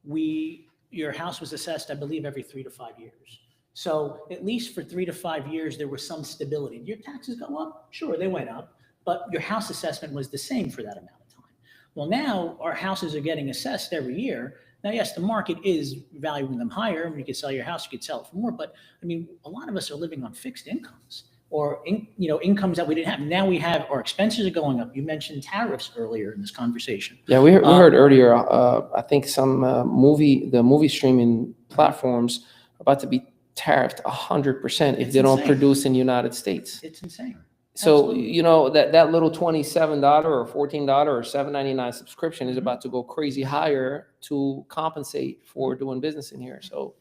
your house was assessed, I believe, every 3 to 5 years. So at least for 3 to 5 years, there was some stability. Your taxes go up? Sure, they went up, but your house assessment was the same for that amount of time. Well, now our houses are getting assessed every year, Now, yes, the market is valuing them higher, and you could sell your house, you could sell it for more, but I mean, a lot of us are living on fixed incomes or incomes that we didn't have. Now we have, our expenses are going up. You mentioned tariffs earlier in this conversation. Yeah, we heard earlier, I think some the movie streaming platforms are about to be tariffed 100% if It's they don't insane. produce in the United States. It's insane. So, Absolutely. that little $27 or $14 or $7.99 subscription is about to go crazy higher to compensate for doing business in here. So,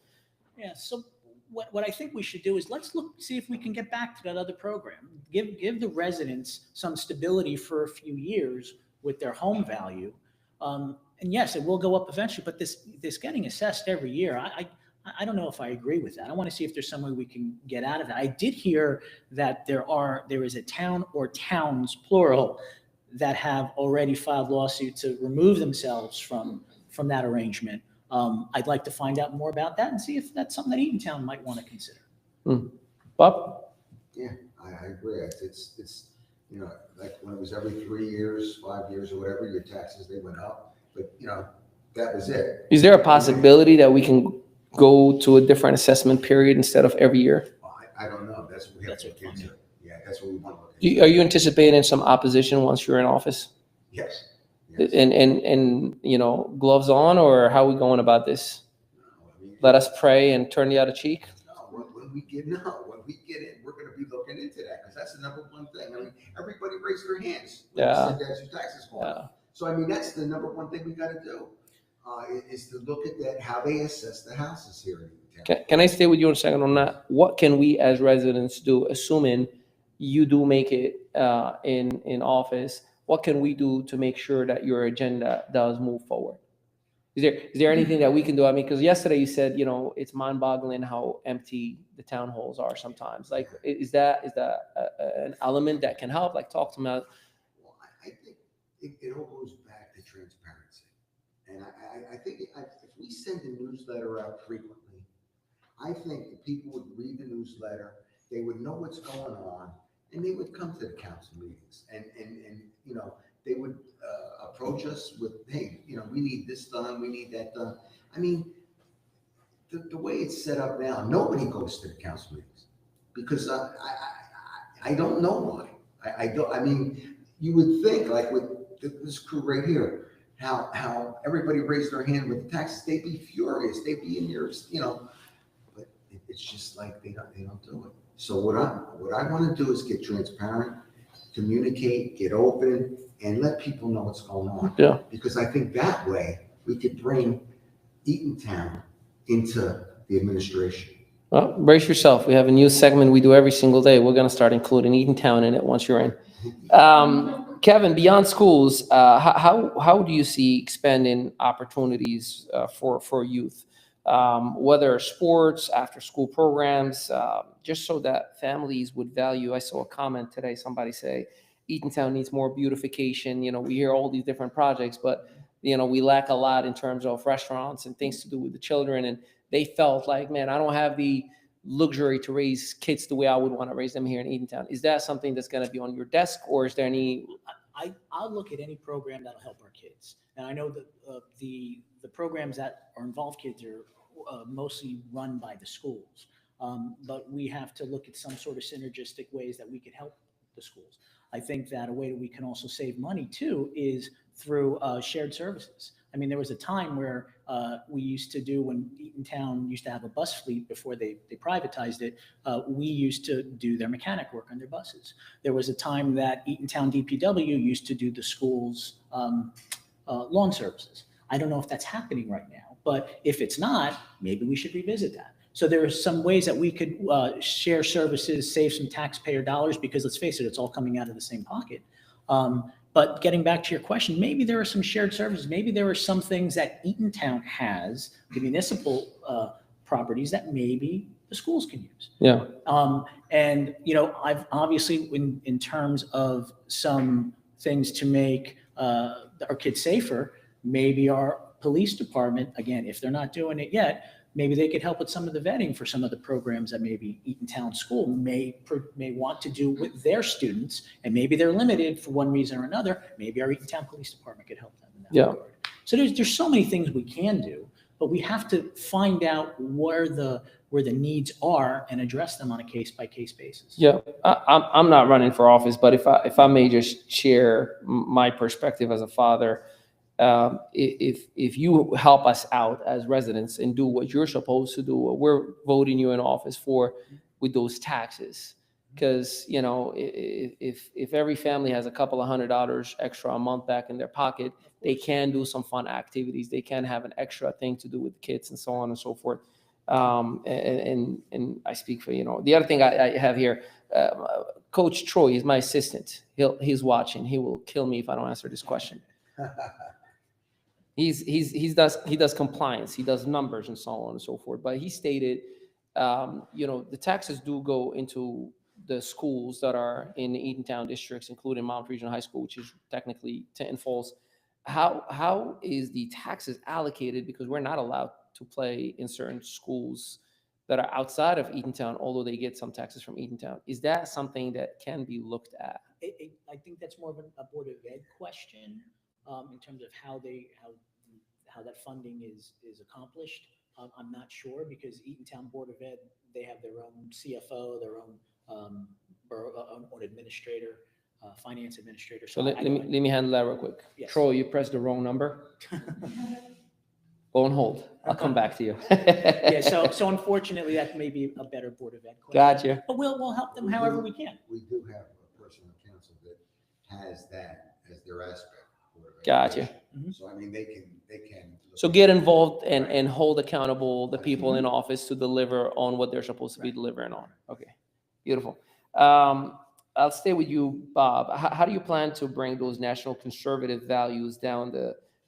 Yeah, so what I think we should do is let's see if we can get back to that other program. Give the residents some stability for a few years with their home value. And yes, it will go up eventually, but this getting assessed every year, I don't know if I agree with that. I want to see if there's some way we can get out of that. I did hear that there is a town or towns, plural, that have already filed lawsuits to remove themselves from that arrangement. I'd like to find out more about that and see if that's something that Eatontown might want to consider. Bob? Yeah, I agree. It's like when it was every 3 years, 5 years or whatever, your taxes, they went up. But, that was it. Is there a possibility that we can go to a different assessment period instead of every year? Well, I don't know. That's what we have That's to look what into. Yeah, that's what we want to look into. Are you anticipating some opposition once you're in office? Yes. And gloves on, or how are we going about this? Let us pray and turn the other cheek? When we get in, we're going to be looking into that because that's the number one thing. I mean, everybody raised their hands. When they said that's your taxes going up. So, I mean, that's the number one thing we got to do is to look at that, how they assess the houses here in town. Can I stay with you a second on that? What can we as residents do, assuming you do make it in office? What can we do to make sure that your agenda does move forward? Is there anything that we can do? I mean, because yesterday you said, it's mind-boggling how empty the town halls are sometimes. Like, is that an element that can help? Like, talk to me about. Well, I think it all goes back to transparency. And I think if we send a newsletter out frequently, I think the people would read the newsletter, they would know what's going on, and they would come to the council meetings and they would approach us with, hey, we need this done, we need that done. I mean, the way it's set up now, nobody goes to the council meetings because I don't know why. I mean, you would think like with this crew right here, how everybody raised their hand with the taxes, they'd be furious, they'd be in your, but it's just like they don't do it. So what I want to do is get transparent, communicate, get open, and let people know what's going on. Yeah. Because I think that way we could bring Eatontown into the administration. Well, brace yourself. We have a new segment we do every single day. We're going to start including Eatontown in it once you're in. Kevin, beyond schools, how do you see expanding opportunities for youth? Whether sports, after school programs, just so that families would value. I saw a comment today, somebody say, Eatontown needs more beautification. We hear all these different projects, but, we lack a lot in terms of restaurants and things to do with the children. And they felt like, man, I don't have the luxury to raise kids the way I would want to raise them here in Eatontown. Is that something that's going to be on your desk, or is there any? I'll look at any program that'll help our kids. And I know that the programs that are involved kids are mostly run by the schools. But we have to look at some sort of synergistic ways that we could help the schools. I think that a way that we can also save money too is through shared services. I mean, there was a time where we used to do, when Eatontown used to have a bus fleet before they privatized it, we used to do their mechanic work on their buses. There was a time that Eatontown DPW used to do the school's lawn services. I don't know if that's happening right now, but if it's not, maybe we should revisit that. So there are some ways that we could share services, save some taxpayer dollars, because let's face it, it's all coming out of the same pocket. But getting back to your question, maybe there are some shared services. Maybe there are some things that Eatontown has, the municipal properties, that maybe the schools can use. Yeah. And, I've obviously, in terms of some things to make our kids safer, maybe our police department, again, if they're not doing it yet, maybe they could help with some of the vetting for some of the programs that maybe Eatontown School may want to do with their students, and maybe they're limited for one reason or another. Maybe our Eatontown Police Department could help them in that regard. So there's so many things we can do. but we have to find out where the needs are and address them on a case-by-case basis. Yeah, I'm not running for office, but if I may just share my perspective as a father, if you help us out as residents and do what you're supposed to do, what we're voting you in office for with those taxes, because if every family has a couple of $100 extra a month back in their pocket, they can do some fun activities. They can have an extra thing to do with the kids and so on and so forth. And I speak for, the other thing I have here, Coach Troy is my assistant. He's watching. He will kill me if I don't answer this question. He does compliance, he does numbers and so on and so forth. But he stated, the taxes do go into the schools that are in the Eatontown districts, including Mount Regional High School, which is technically Tinton Falls. How is the taxes allocated? Because we're not allowed to play in certain schools that are outside of Eatontown, although they get some taxes from Eatontown. Is that something that can be looked at? I think that's more of a Board of Ed question in terms of how that funding is accomplished. I'm not sure, because Eatontown Board of Ed, they have their own CFO, their own own administrator, finance administrator. So let me handle that real quick. Yes. Troy, you pressed the wrong number. Go on hold. I'll come back to you. Yeah, so unfortunately, that may be a better Board of Ed question. Gotcha. But we'll help them however we can. We do have a person on council that has that as their aspect. Gotcha. So I mean, they can. So get involved and hold accountable the people in office to deliver on what they're supposed to be delivering on. Okay, beautiful. I'll stay with you, Bob. How do you plan to bring those national conservative values down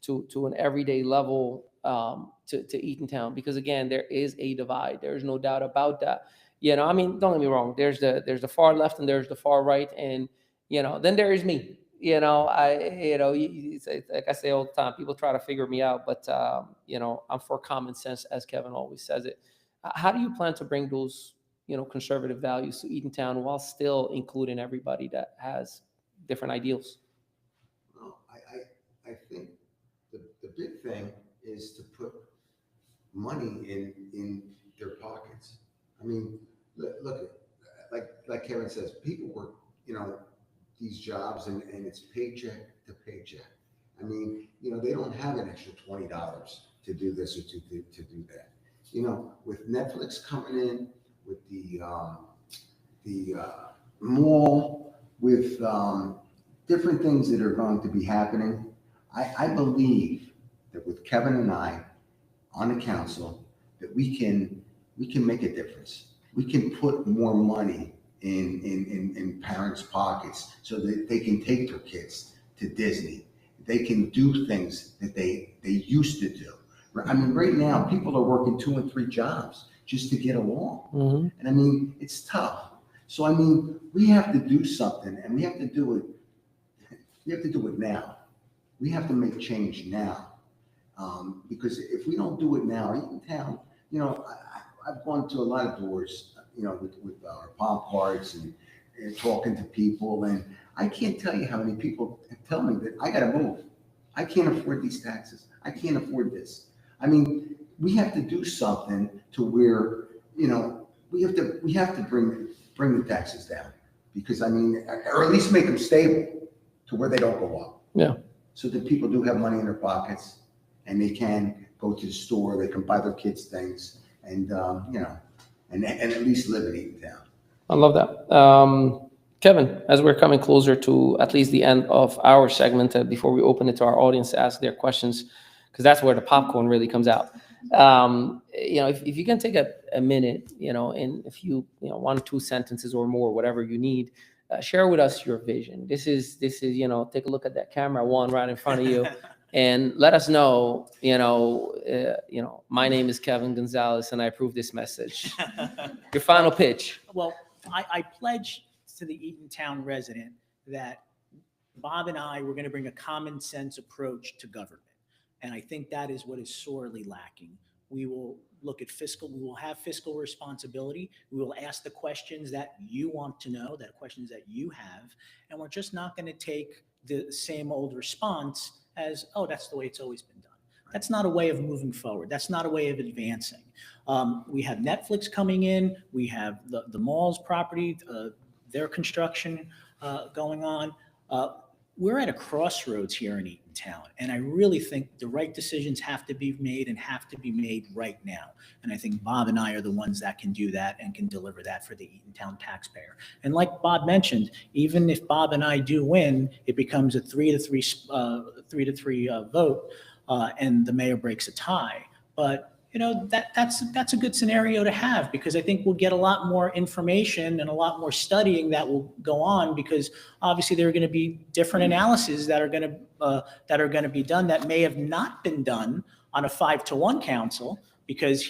to an everyday level to Eatontown? Because again, there is a divide. There's no doubt about that. I mean, don't get me wrong. There's the far left and there's the far right, and then there is me. It's like I say all the time, people try to figure me out, but I'm for common sense, as Kevin always says it. How do you plan to bring those, conservative values to Eatontown while still including everybody that has different ideals? Well, I think the big thing is to put money in their pockets. I mean, look, like Kevin says, people work, these jobs and it's paycheck to paycheck. I mean, they don't have an extra $20 to do this or to do that. With Netflix coming in, with the mall, with different things that are going to be happening, I believe that with Kevin and I on the council, that we can make a difference. We can put more money in parents' pockets so that they can take their kids to Disney. They can do things that they used to do. I mean, right now, people are working 2 and 3 jobs just to get along. Mm-hmm. And I mean, it's tough. So, I mean, we have to do something, and we have to do it now. We have to make change now. Because if we don't do it now, Eatontown, I've gone to a lot of doors, with our palm cards and talking to people. And I can't tell you how many people tell me that I got to move. I can't afford these taxes. I can't afford this. I mean, we have to do something to where, we have to bring the taxes down, because I mean, or at least make them stable to where they don't go up. Yeah. So that people do have money in their pockets and they can go to the store, they can buy their kids things and, and at least live in Eatontown. I love that. Kevin, as we're coming closer to at least the end of our segment, before we open it to our audience to ask their questions, because that's where the popcorn really comes out. If you can take a minute, in a few, 1 or 2 sentences or more, whatever you need, share with us your vision. This is, take a look at that camera one right in front of you. And let us know, my name is Kevin Gonzalez and I approve this message. Your final pitch. Well, I pledge to the Eatontown resident that Bob and I were going to bring a common sense approach to government. And I think that is what is sorely lacking. We will we will have fiscal responsibility. We will ask the questions that you want to know, questions that you have. And we're just not going to take the same old response as, oh, that's the way it's always been done. That's not a way of moving forward. That's not a way of advancing. We have Netflix coming in. We have the mall's property, their construction going on. We're at a crossroads here in Eatontown, and I really think the right decisions have to be made and have to be made right now. And I think Bob and I are the ones that can do that and can deliver that for the Eatontown taxpayer. And like Bob mentioned, even if Bob and I do win, it becomes a 3-3 vote, and the mayor breaks a tie. But that's a good scenario to have, because I think we'll get a lot more information and a lot more studying that will go on, because obviously there are going to be different analyses that are going to be done that may have not been done on a 5-1 council, because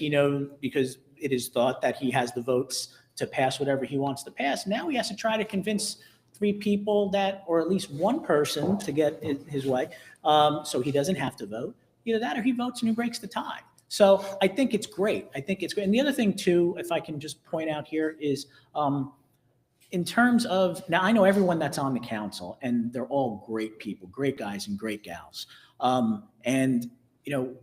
because it is thought that he has the votes to pass whatever he wants to pass. Now he has to try to convince 3 people or at least one person to get his way, so he doesn't have to vote. Either that or he votes and he breaks the tie. So I think it's great. And the other thing too, if I can just point out here, is in terms of, now I know everyone that's on the council, and they're all great people, great guys and great gals. And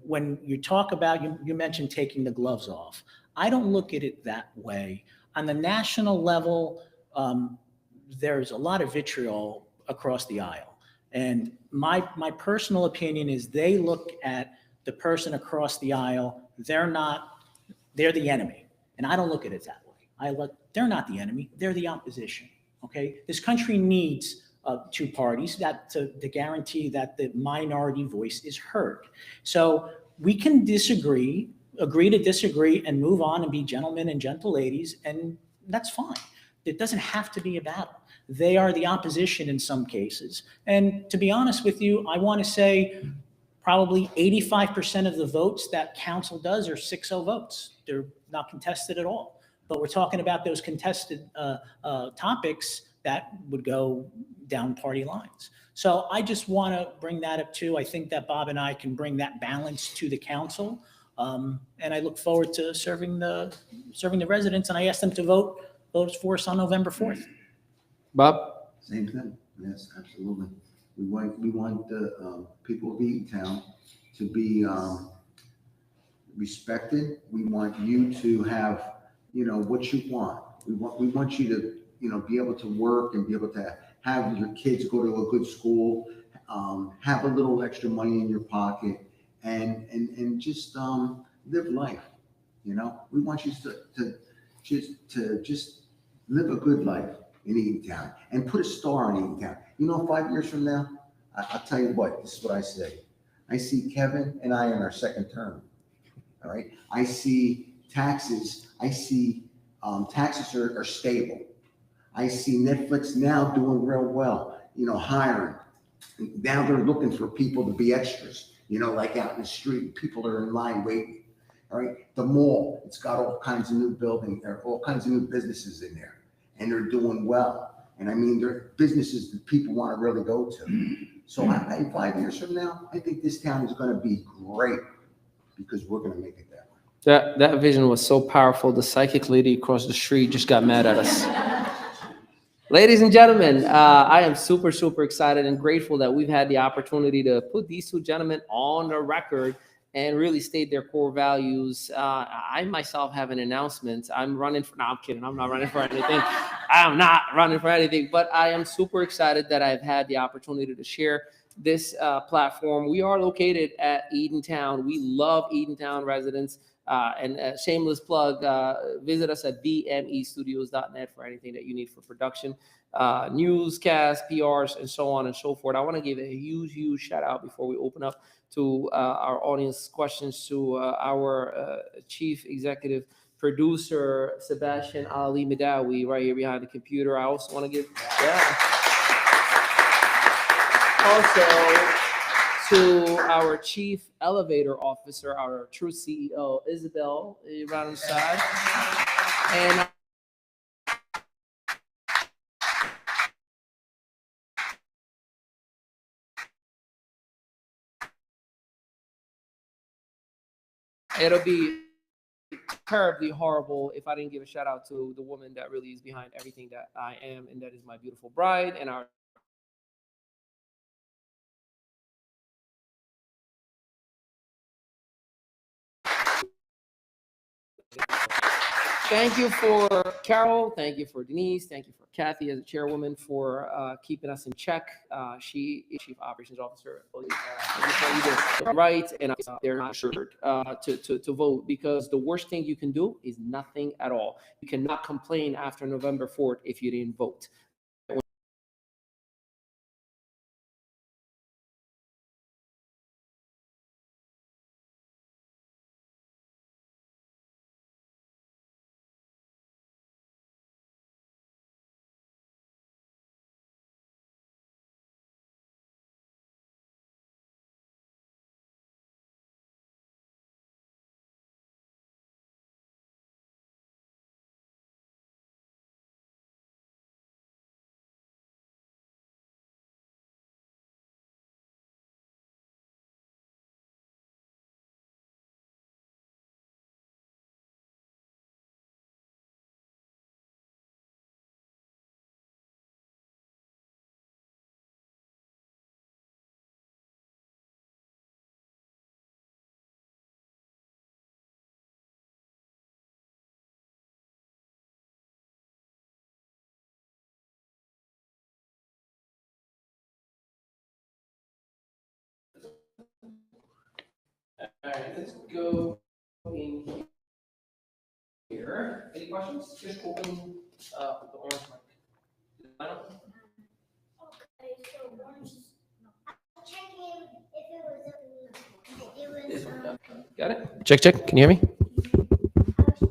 when you talk about, you mentioned taking the gloves off. I don't look at it that way. On the national level, there's a lot of vitriol across the aisle. And my personal opinion is they look at the person across the aisle, they're the enemy. And I don't look at it that way. They're not the enemy, they're the opposition, okay? This country needs 2 parties to guarantee that the minority voice is heard. So we can agree to disagree, and move on and be gentlemen and gentle ladies, and that's fine. It doesn't have to be a battle. They are the opposition in some cases. And to be honest with you, I want to say, probably 85% of the votes that council does are 6-0 votes. They're not contested at all. But we're talking about those contested topics that would go down party lines. So I just want to bring that up too. I think that Bob and I can bring that balance to the council. And I look forward to serving the residents, and I ask them to vote for us on November 4th. Bob? Same thing. Yes, absolutely. We want the people of Eatontown to be respected. We want you to have, what you want. We want you to, be able to work and be able to have your kids go to a good school, have a little extra money in your pocket, and just live life. We want you to just live a good life in Eatontown and put a star on Eatontown. 5 years from now, I'll tell you what, this is what I say. I see Kevin and I in our 2nd term. All right. I see taxes. Taxes are stable. I see Netflix now doing real well, hiring. Now they're looking for people to be extras, like out in the street. People are in line waiting. All right. The mall, it's got all kinds of new buildings. There are all kinds of new businesses in there, and they're doing well. And I mean, they're businesses that people want to really go to. So 5 years from now, I think this town is going to be great, because we're going to make it that way. That vision was so powerful. The psychic lady across the street just got mad at us. Ladies and gentlemen, I am super, super excited and grateful that we've had the opportunity to put these 2 gentlemen on the record and really state their core values. I myself have an announcement. I'm kidding. I'm not running for anything. I'm not running for anything, but I am super excited that I've had the opportunity to share this platform. We are located at Eatontown. We love Eatontown residents. And a shameless plug, visit us at bmestudios.net for anything that you need for production, newscasts, PRs, and so on and so forth. I want to give a huge, huge shout out before we open up to our audience questions to our chief executive producer, Sebastian Ali Medawi, right here behind the computer. I also want to give, also to our chief elevator officer, our true CEO, Isabel, right on the side. And it'll be terribly horrible if I didn't give a shout out to the woman that really is behind everything that I am, and that is my beautiful bride and our thank you for Carol. Thank you for Denise. Thank you for Kathy as a chairwoman for keeping us in check. She is Chief Operations Officer. Right, and they're not assured to vote, because the worst thing you can do is nothing at all. You cannot complain after November 4th if you didn't vote. All right, let's go in here. Any questions? Just open the orange mic. I don't- Okay, so orange is, I'm checking if it was, Got it? Check, check. Can you hear me?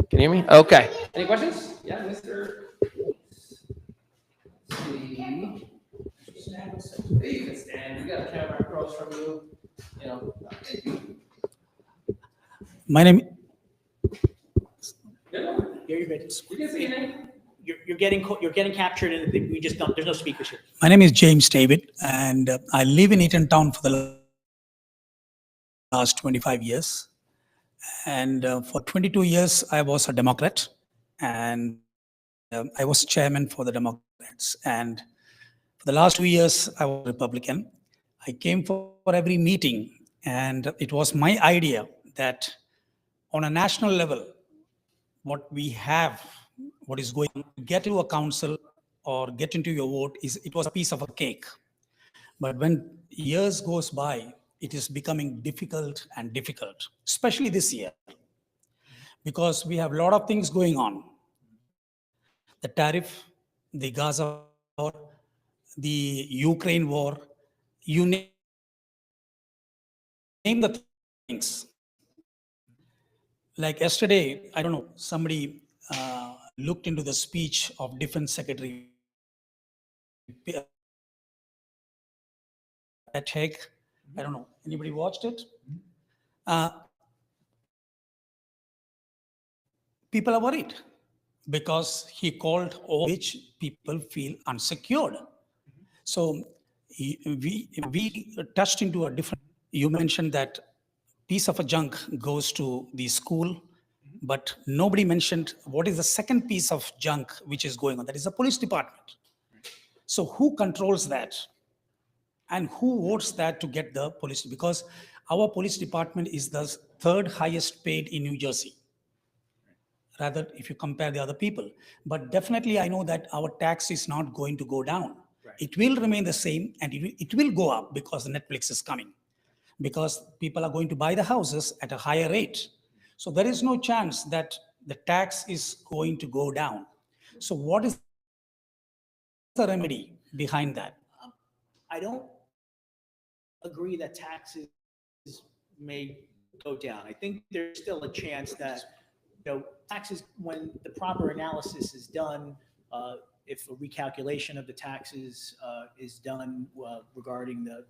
Can you hear me? Okay. Any questions? Yeah, Mr. Let's see. You can stand. We got a camera across from you. You know. My name, Yeah, you're good. You can see your name. You're getting captured, and we just don't. There's no speakers here. my name is James David, and I live in Eaton Town for the last 25 years. And for 22 years, I was a Democrat, and I was chairman for the Democrats. And for the last 2 years, I was Republican. I came for every meeting, and it was my idea that on a national level, what we have, what is going to get to a council or get into your vote it was a piece of a cake. But when years goes by, it is becoming difficult and difficult, especially this year, because we have a lot of things going on. The tariff, the Gaza war, the Ukraine war, you name the things. Like yesterday, I don't know, somebody looked into the speech of Defense Secretary at Hague. I don't know, anybody watched it? People are worried because he called all which people feel unsecured. So we touched into a different, you mentioned that piece of a junk goes to the school, but nobody mentioned what is the second piece of junk which is going on. That is the police department. So who controls that? And who votes that to get the police? Because our police department is the third highest paid in New Jersey, rather if you compare the other people. But definitely I know that our tax is not going to go down. Right. It will remain the same, and it will go up because the Netflix is coming, because people are going to buy the houses at a higher rate. So there is no chance that the tax is going to go down. So what is the remedy behind that? I don't agree that taxes may go down. I think there's still a chance that, taxes, when the proper analysis is done, if a recalculation of the taxes is done regarding the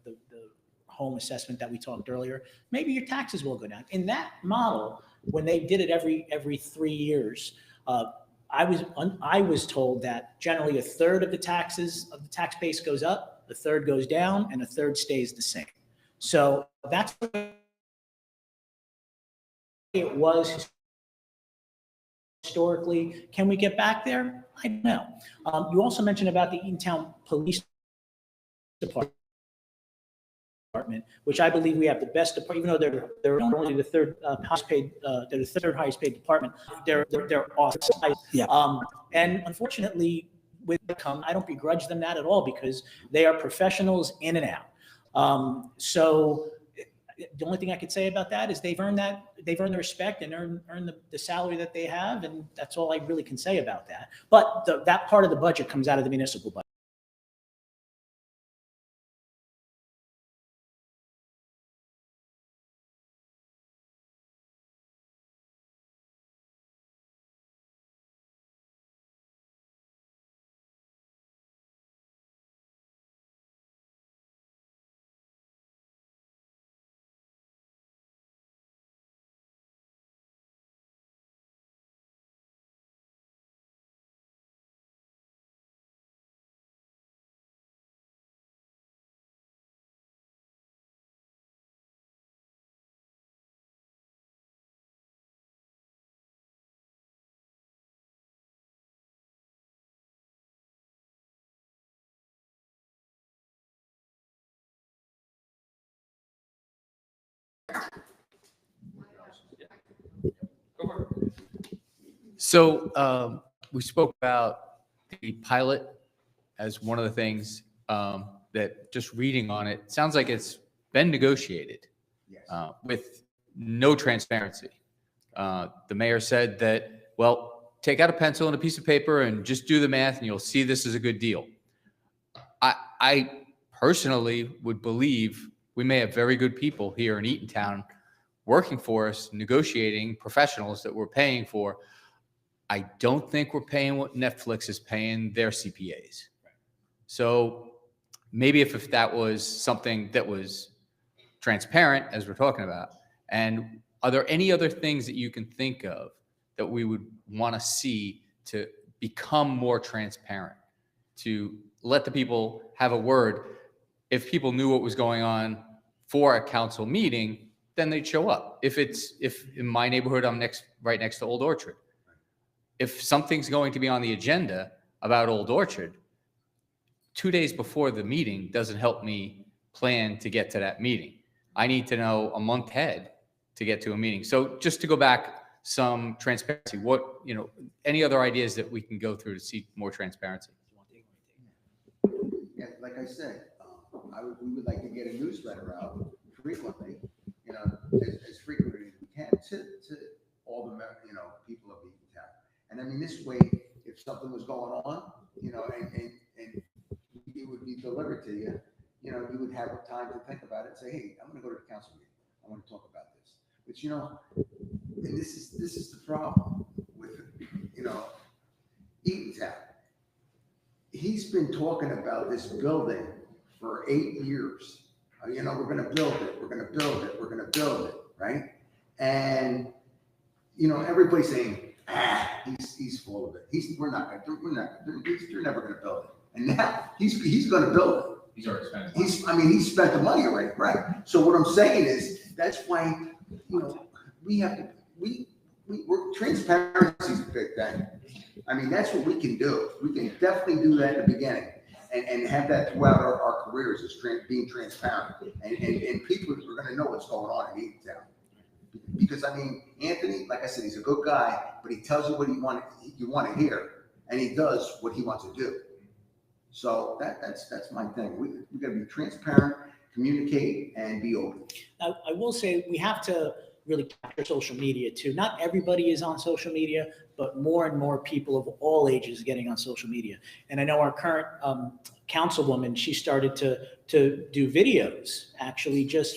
home assessment that we talked earlier, maybe your taxes will go down. In that model, when they did it every 3 years, I was told that generally a third of the taxes of the tax base goes up, a third goes down, and a third stays the same. So that's what it was historically. Can we get back there? I don't know. You also mentioned about the Eatontown Police Department. department, which I believe we have the best department, even though they're only the third highest paid, they're the third highest paid department. They're awesome. Yeah. And unfortunately, with income, I don't begrudge them that at all because they are professionals in and out. So the only thing I could say about that is they've earned the respect and earned the salary that they have, and that's all I really can say about that. But that part of the budget comes out of the municipal budget. So we spoke about the pilot as one of the things that just reading on it sounds like it's been negotiated Yes. with no transparency. The mayor said that, well, take out a pencil and a piece of paper and just do the math and you'll see this is a good deal. I personally would believe we may have very good people here in Eatontown working for us, negotiating professionals that we're paying for. I don't think we're paying what Netflix is paying their CPAs. So maybe if that was something that was transparent, as we're talking about, and are there any other things that you can think of that we would want to see to become more transparent, to let the people have a word? If people knew what was going on for a council meeting, then they'd show up. If in my neighborhood, I'm right next to Old Orchard. If something's going to be on the agenda about Old Orchard, 2 days before the meeting doesn't help me plan to get to that meeting. I need to know a month ahead to get to a meeting. So just to go back, some transparency, any other ideas that we can go through to see more transparency? Yeah, like I said, we would like to get a newsletter out frequently, as frequently as we can to all the, people of Eatontown. And I mean, this way, if something was going on, and it would be delivered to you, you would have time to think about it and say, hey, I'm going to go to the council meeting. I want to talk about this. But, and this is the problem with, Eatontown. He's been talking about this building for 8 years. We're going to build it. We're going to build it. We're going to build it. Right. And, everybody's saying, he's full of it. They're never going to build it. And now he's going to build it. He's already spent. He's spent the money already. Right. So what I'm saying is that's why, we have to, we're transparency is a big thing. I mean, that's what we can do. We can definitely do that in the beginning and have that throughout our careers is being transparent. And people are going to know what's going on in Eatontown. Because, Anthony, like I said, he's a good guy, but he tells you what you want to hear, and he does what he wants to do. So that's my thing. We got to be transparent, communicate, and be open. I will say we have to really capture social media too. Not everybody is on social media, but more and more people of all ages getting on social media. And I know our current councilwoman, she started to do videos, actually yes.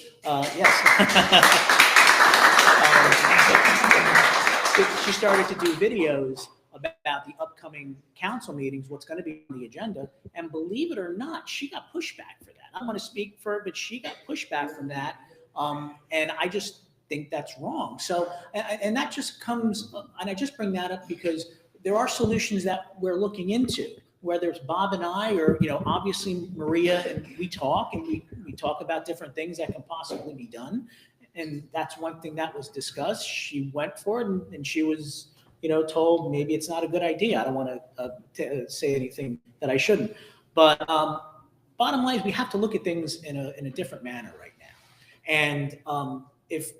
She started to do videos about the upcoming council meetings, what's going to be on the agenda. And believe it or not, she got pushback for that. I don't want to speak for her, but she got pushback from that. And I just think that's wrong. So, and that just comes, and I just bring that up because there are solutions that we're looking into, whether it's Bob and I, or, obviously Maria, and we talk about different things that can possibly be done. And that's one thing that was discussed. She went for it and she was, told maybe it's not a good idea. I don't want to say anything that I shouldn't, but bottom line is we have to look at things in a different manner right now. And if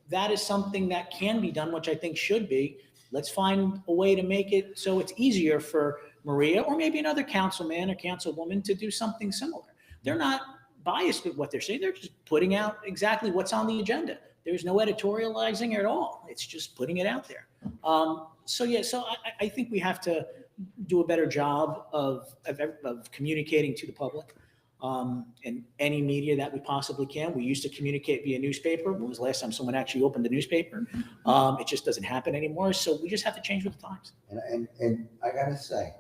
that is something that can be done, which I think should be, let's find a way to make it so it's easier for Maria or maybe another councilman or councilwoman to do something similar. They're not biased with what they're saying. They're just putting out exactly what's on the agenda. There's no editorializing at all. It's just putting it out there. So I think we have to do a better job of communicating to the public in any media that we possibly can. We used to communicate via newspaper. When was the last time someone actually opened the newspaper? It just doesn't happen anymore. So we just have to change with the times. And I gotta say,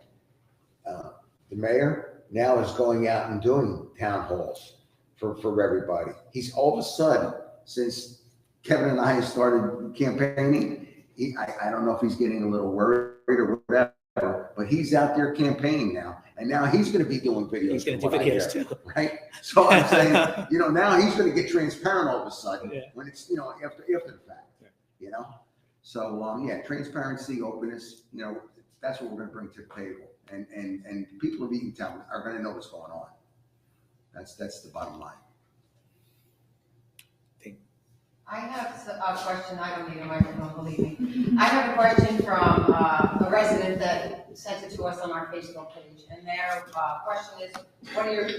the mayor now is going out and doing town halls for everybody. He's all of a sudden, since Kevin and I started campaigning, I don't know if he's getting a little worried or whatever, but he's out there campaigning now. And now he's going to be doing videos. He's going to from do what I videos hear, too. right? So I'm saying, now he's going to get transparent all of a sudden Yeah. when it's, after the fact, So, transparency, openness, that's what we're going to bring to the table. And people of Eatontown are going to know what's going on. That's the bottom line. I have a question. I don't need a microphone, believe me. I have a question from a resident that sent it to us on our Facebook page. And their question is,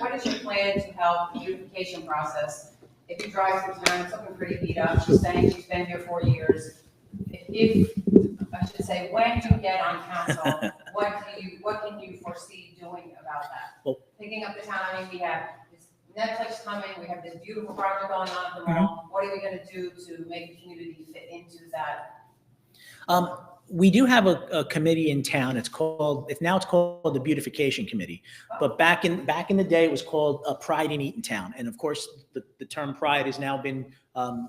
what is your plan to help the beautification process? If you drive through town, it's looking pretty beat up. She's saying she's been here 4 years. If I should say, when you get on council, what can you foresee doing about that? Well- Picking up the town, we have Netflix coming, we have this beautiful project going on at the mall. What are we gonna do to make the community fit into that? We do have a committee in town. It's called the Beautification Committee. But back in the day, it was called Pride in Eatontown. And of course, the term pride has now been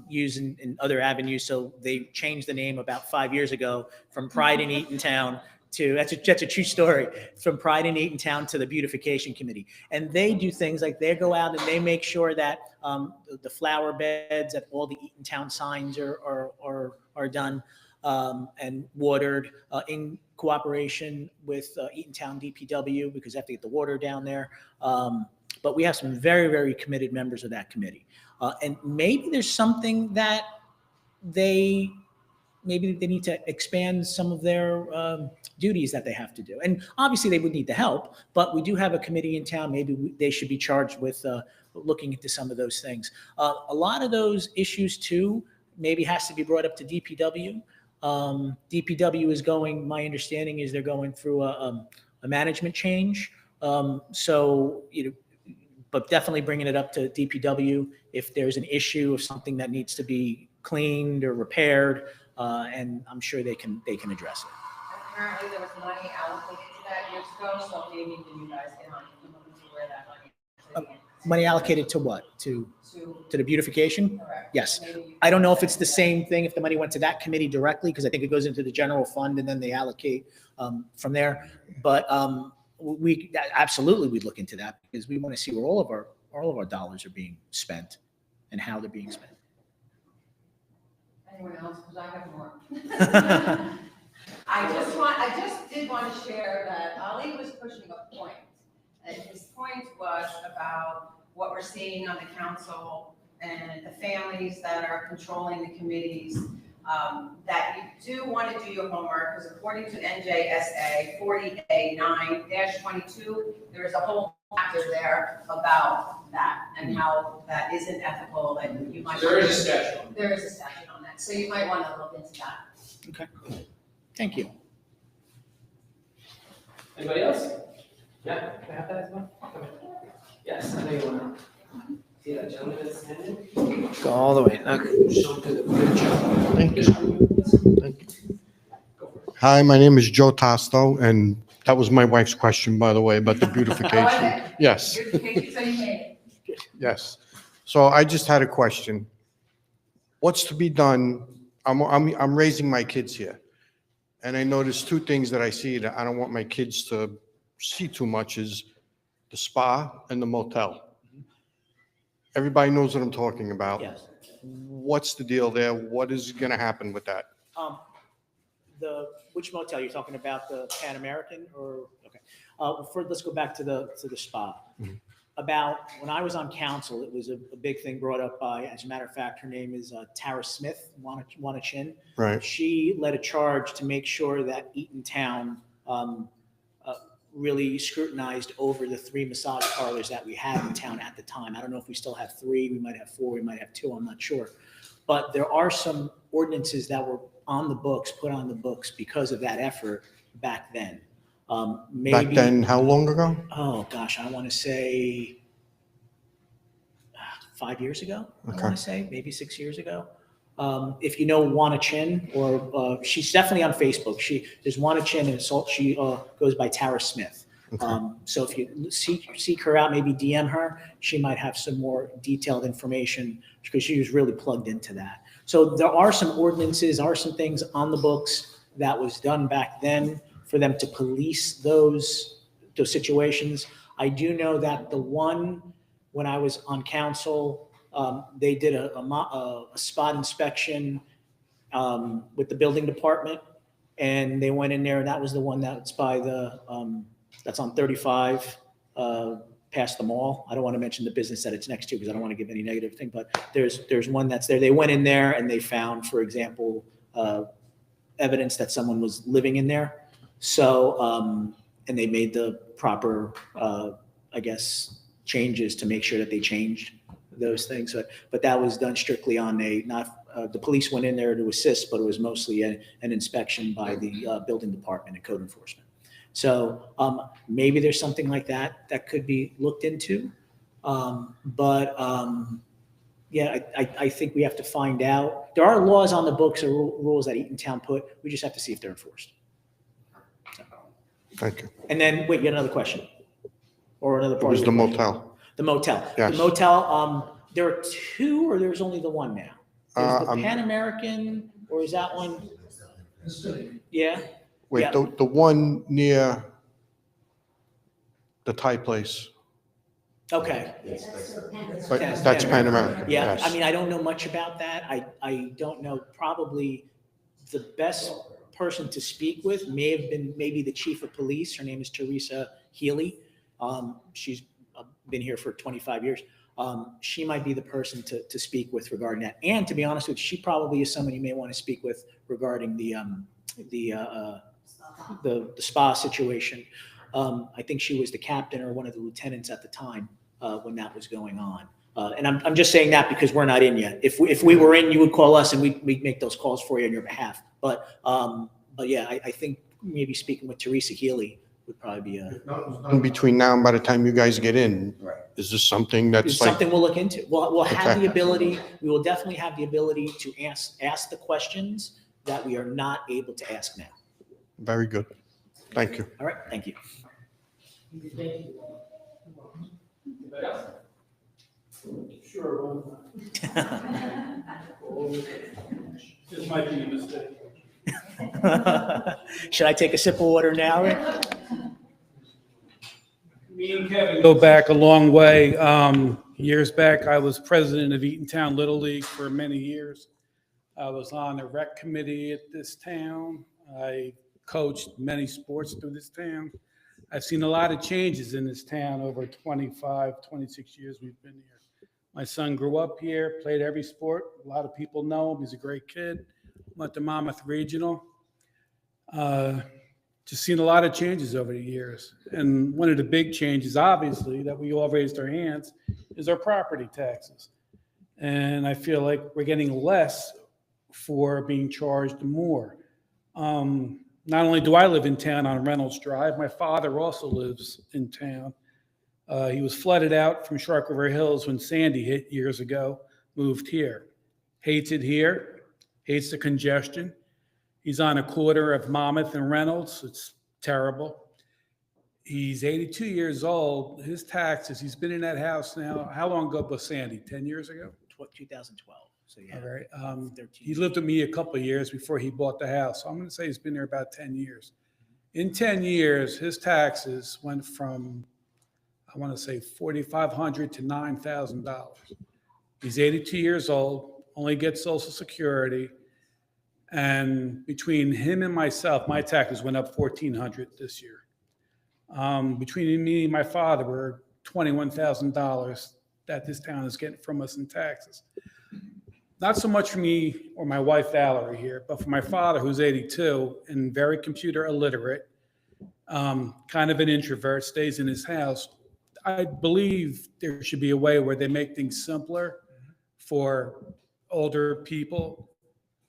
used in other avenues. So they changed the name about 5 years ago from Pride in Eatontown to, that's a true story, from Pride in Eatontown to the Beautification Committee. And they do things like they go out and they make sure that the flower beds at all the Eatontown signs are done and watered in cooperation with Eatontown DPW, because they have to get the water down there. But we have some very, very committed members of that committee. And maybe there's something that maybe they need to expand some of their duties that they have to do. And obviously they would need the help, but we do have a committee in town. Maybe they should be charged with looking into some of those things. A lot of those issues too, maybe has to be brought up to DPW. DPW is going, my understanding is they're going through a management change. But definitely bringing it up to DPW if there's an issue of something that needs to be cleaned or repaired. And I'm sure they can address it. Apparently there was money allocated to that years ago, so maybe you guys get on and look into where that money is. Money allocated to what? To the beautification? Correct. Yes. Maybe you- I don't know if it's the same thing, if the money went to that committee directly, because I think it goes into the general fund and then they allocate from there. But absolutely we'd look into that, because we want to see where all of our dollars are being spent and how they're being spent. Anyone else, because I have more. I just did want to share that Ali was pushing a point. And his point was about what we're seeing on the council and the families that are controlling the committees, that you do want to do your homework, because according to NJSA 40A9-22, there is a whole chapter there about that and how that isn't ethical, and you might. There is a statute. There is a statute on that, so you might want to look into that. Okay. Thank you. Anybody else? Yeah, can I have that as well? Okay. Yes, I know you want to see that gentleman that's standing. Go all the way. Thank you. Hi, my name is Joe Tosto, and that was my wife's question, by the way, about the beautification. Yes, Beautification, so you made it. yes. So I just had a question. What's to be done? I'm raising my kids here, and I noticed two things that I see that I don't want my kids to see too much is the spa and the motel. Everybody knows what I'm talking about. Yes. What's the deal there? What is going to happen with that? Which motel? You're talking about the Pan American or, okay. Let's go back to the spa. About when I was on council, it was a big thing brought up by, as a matter of fact, her name is Tara Smith, Wanachin. Right. She led a charge to make sure that Eatontown really scrutinized over the 3 massage parlors that we had in town at the time. I don't know if we still have 3, we might have 4, we might have 2, I'm not sure. But there are some ordinances that were on the books, put on the books because of that effort back then. Back then, how long ago? Oh, gosh, I want to say 5 years ago, I Okay. want to say, maybe 6 years ago. If you know Wana Chin, or she's definitely on Facebook. There's Wana Chin, and she goes by Tara Smith. Okay. So if you seek her out, maybe DM her, she might have some more detailed information because she was really plugged into that. So there are some ordinances, are some things on the books that was done back then for them to police those situations. I do know that the one, when I was on council, they did a spot inspection with the building department, and they went in there, and that was the one that's by the, that's on 35, past the mall. I don't want to mention the business that it's next to because I don't want to give any negative thing, but there's one that's there. They went in there and they found, for example, evidence that someone was living in there. So, and they made the proper, I guess, changes to make sure that they changed those things. But that was done strictly on the police went in there to assist, but it was mostly an inspection by the building department and code enforcement. So maybe there's something like that could be looked into. Yeah, I think we have to find out. There are laws on the books or rules that Eatontown put. We just have to see if they're enforced. Thank you. And then, wait, you got another question? Or another It part? was of the your question? motel. The motel. Yes. The motel, there are 2 or there's only the one now? There's the I'm- Pan American, or is that one? Yeah, Wait, Yeah. the one near the Thai place, okay. but Yes, that's Pan Pan American, Yeah, yes. I mean, I don't know much about that. I don't know, probably the best person to speak with may have been maybe the chief of police. Her name is Teresa Healy. She's been here for 25 years. She might be the person to speak with regarding that. And to be honest with you, she probably is someone you may want to speak with regarding the spa situation. I think she was the captain or one of the lieutenants at the time when that was going on. And I'm just saying that because we're not in yet. If we were in, you would call us and we'd make those calls for you on your behalf. But yeah, I think maybe speaking with Teresa Healy would probably be In between now and by the time you guys get in, is this something it's that's like, something we'll look into. We'll have Okay. the ability, we will definitely have the ability to ask the questions that we are not able to ask now. very good? Thank you. All right, thank you. Sure. This might be a mistake. Should I take a sip of water now? Me and Kevin go back a long way. Years back, I was president of Eatontown Little League for many years. I was on the rec committee at this town. I coached many sports through this town. I've seen a lot of changes in this town over 25, 26 years we've been here. My son grew up here, played every sport. A lot of people know him. He's a great kid. Went to Monmouth Regional. Just seen a lot of changes over the years. And one of the big changes, obviously, that we all raised our hands is our property taxes. And I feel like we're getting less for being charged more. Not only do I live in town on Reynolds Drive, my father also lives in town. He was flooded out from Shark River Hills when Sandy hit years ago, moved here. Hates it here, hates the congestion. He's on a corner of Monmouth and Reynolds. It's terrible. He's 82 years old. His taxes, he's been in that house now. How long ago was Sandy? 10 years ago? 2012, so yeah. All right. 13. He lived with me a couple of years before he bought the house. So I'm going to say he's been there about 10 years. In 10 years, his taxes went from, I want to say, $4,500 to $9,000. He's 82 years old, only gets Social Security. And between him and myself, my taxes went up $1,400 this year. Between me and my father, we're $21,000 that this town is getting from us in taxes. Not so much for me or my wife Valerie here, but for my father, who's 82 and very computer illiterate, kind of an introvert, stays in his house. I believe there should be a way where they make things simpler for older people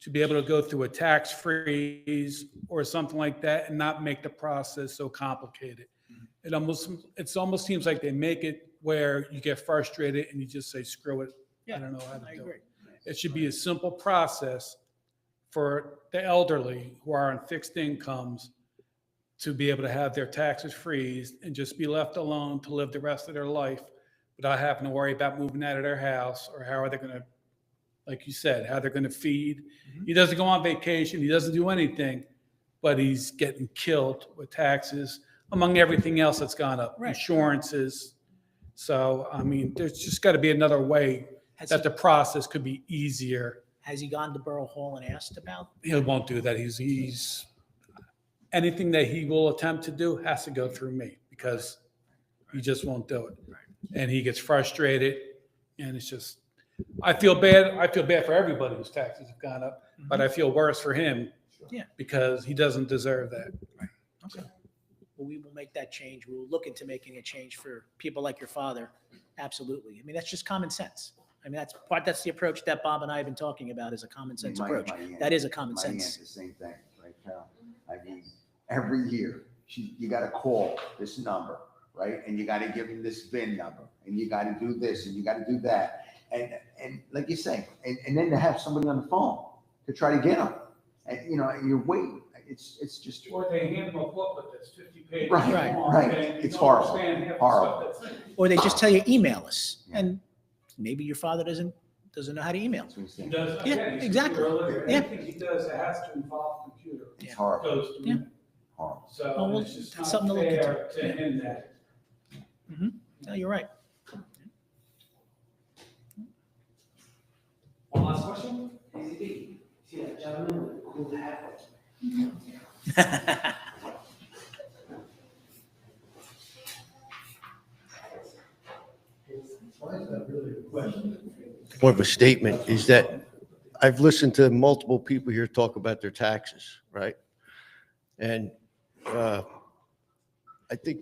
to be able to go through a tax freeze or something like that and not make the process so complicated. It almost seems like they make it where you get frustrated and you just say, screw it. I don't know how I to do agree. it. It should be a simple process for the elderly who are on fixed incomes to be able to have their taxes freezed and just be left alone to live the rest of their life without having to worry about moving out of their house or how are they going to, like you said, how they're going to feed. He doesn't go on vacation. He doesn't do anything, but he's getting killed with taxes, among everything else that's gone up, Right. insurances. So, I mean, there's just got to be another way that the process could be easier. Has he gone to Borough Hall and asked about? He won't do that. He's anything that he will attempt to do has to go through me because he just won't do it. And he gets frustrated and it's just, I feel bad for everybody whose taxes have gone up, but I feel worse for him. Yeah. Because he doesn't deserve that. Okay. Well, we will make that change. We will look into making a change for people like your father. Absolutely. I mean, that's just common sense. I mean, that's the approach that Bob and I have been talking about is a common sense approach. That is a common My sense. aunt's the same thing, right, Carol? I mean, every year, you gotta call this number, right? And you gotta give them this VIN number, and you gotta do this, and you gotta do that. And like you say, and then to have somebody on the phone to try to get them. And, and you're waiting. It's just. Or they hand him a booklet that's 50 pages Right, long. right. and you It's don't horrible, understand half the horrible. stuff that's in it. Or they just tell you, email us. Yeah. And maybe your father doesn't know how to email. That's what he's He saying. does, Yeah, again, he's exactly. computer illiterate. Yeah. Anything he does, it has to involve computer. It's Yeah. horrible, Goes through. Yeah. horrible. So Oh, well, it's just that's not something to look fair into. to Yeah. him that. No, you're right. One last question? AZB. See that gentleman who had More of a statement is that I've listened to multiple people here talk about their taxes, right? And I think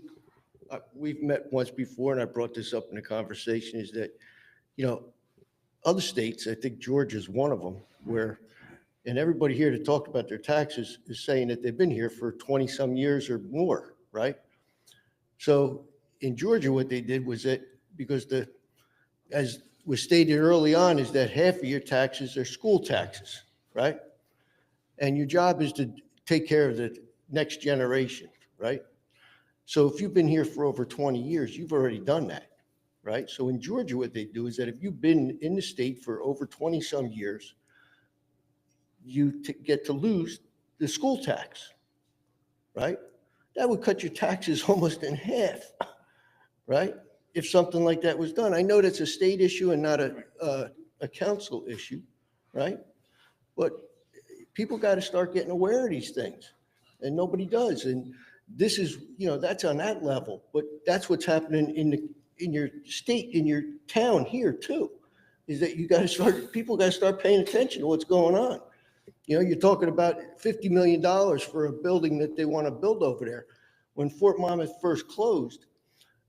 we've met once before, and I brought this up in a conversation, is that, other states, I think Georgia's one of them, where, and everybody here that talked about their taxes is saying that they've been here for 20-some years or more, right? So in Georgia, what they did was that, because as was stated early on, is that half of your taxes are school taxes, right? And your job is to take care of the next generation, right? So if you've been here for over 20 years, you've already done that, right? So in Georgia, what they do is that if you've been in the state for over 20-some years, you get to lose the school tax, right? That would cut your taxes almost in half, right? If something like that was done. I know that's a state issue and not a council issue, right? But people got to start getting aware of these things, and nobody does. And this is, that's on that level, but that's what's happening in your state, in your town here too, is that people got to start paying attention to what's going on. You're talking about $50 million for a building that they want to build over there. When Fort Monmouth first closed,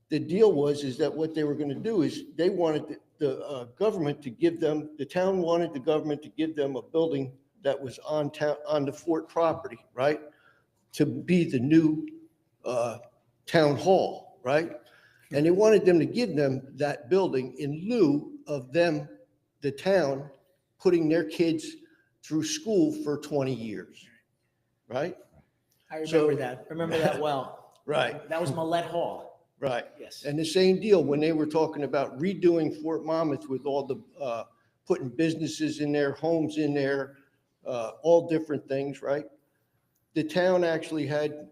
the deal is that what they were going to do is they wanted the government to give them, the town wanted the government to give them a building that was on the fort property, right? To be the new town hall, right? And they wanted them to give them that building in lieu of them, the town, putting their kids through school for 20 years, right? I So- remember that well. Right, That was Millette Hall. right. Yes. And the same deal when they were talking about redoing Fort Monmouth with all the, putting businesses in there, homes in there, all different things, right? The town actually had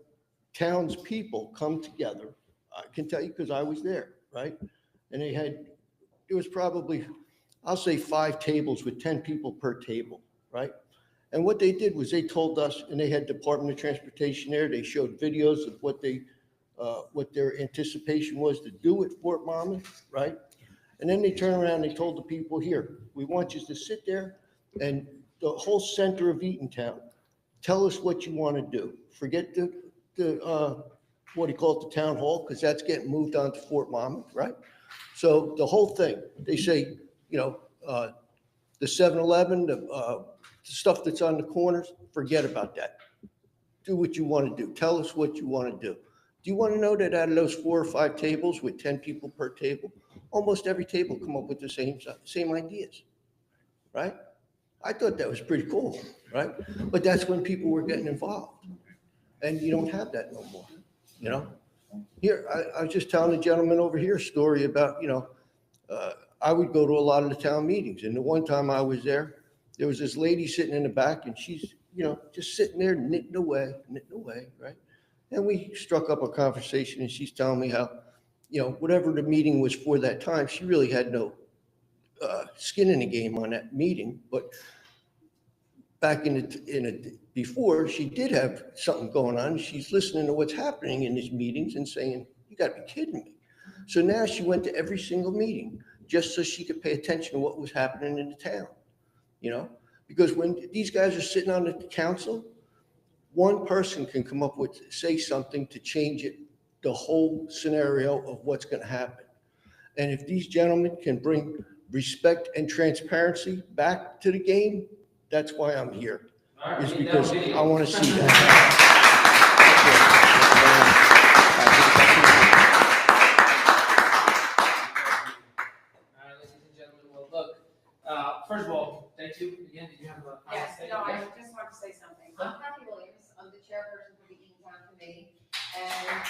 townspeople come together. I can tell you because I was there, right? And it was probably, I'll say 5 tables with 10 people per table, right? And what they did was they told us, and they had Department of Transportation there, they showed videos of what they what their anticipation was to do at Fort Monmouth, right? And then they turn around and they told the people here, we want you to sit there and the whole center of Eatontown, tell us what you want to do. Forget what do you call it, the town hall, because that's getting moved on to Fort Monmouth, right? So the whole thing, they say, you know, the 7-Eleven, the stuff that's on the corners, forget about that. Do what you want to do. Tell us what you want to do. Do you want to know that out of those 4 or 5 tables with 10 people per table, almost every table come up with the same ideas, right? I thought that was pretty cool, right? But that's when people were getting involved. And you don't have that no more, you know? Here, I was just telling the gentleman over here a story about, you know, I would go to a lot of the town meetings. And the one time I was there was this lady sitting in the back and she's, you know, just sitting there knitting away, right? And we struck up a conversation and she's telling me how, you know, whatever the meeting was for that time, she really had no skin in the game on that meeting. But back before, she did have something going on. She's listening to what's happening in these meetings and saying, you got to be kidding me. So now she went to every single meeting just so she could pay attention to what was happening in the town, you know? Because when these guys are sitting on the council, one person can come up with, say something to change it, the whole scenario of what's going to happen. And if these gentlemen can bring respect and transparency back to the game, that's why I'm here, is because I want to see that. All right, ladies and gentlemen, well, look, first of all, thank you again. Did you have a? Yes, no, I just want to say something. I'm Kathy Williams, I'm the chairperson for the Eatontown Committee, and I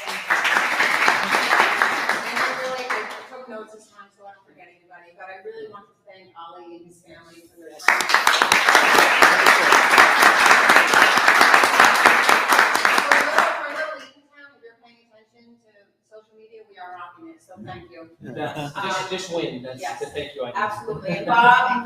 took notes this time, so I don't forget anybody, but I really want to thank Ali and his family for their time. For little Eatontown, if you're paying attention to social media, we are rocking it, so thank you. Just win, that's Yes. the thank you. I need. Absolutely, and Bob and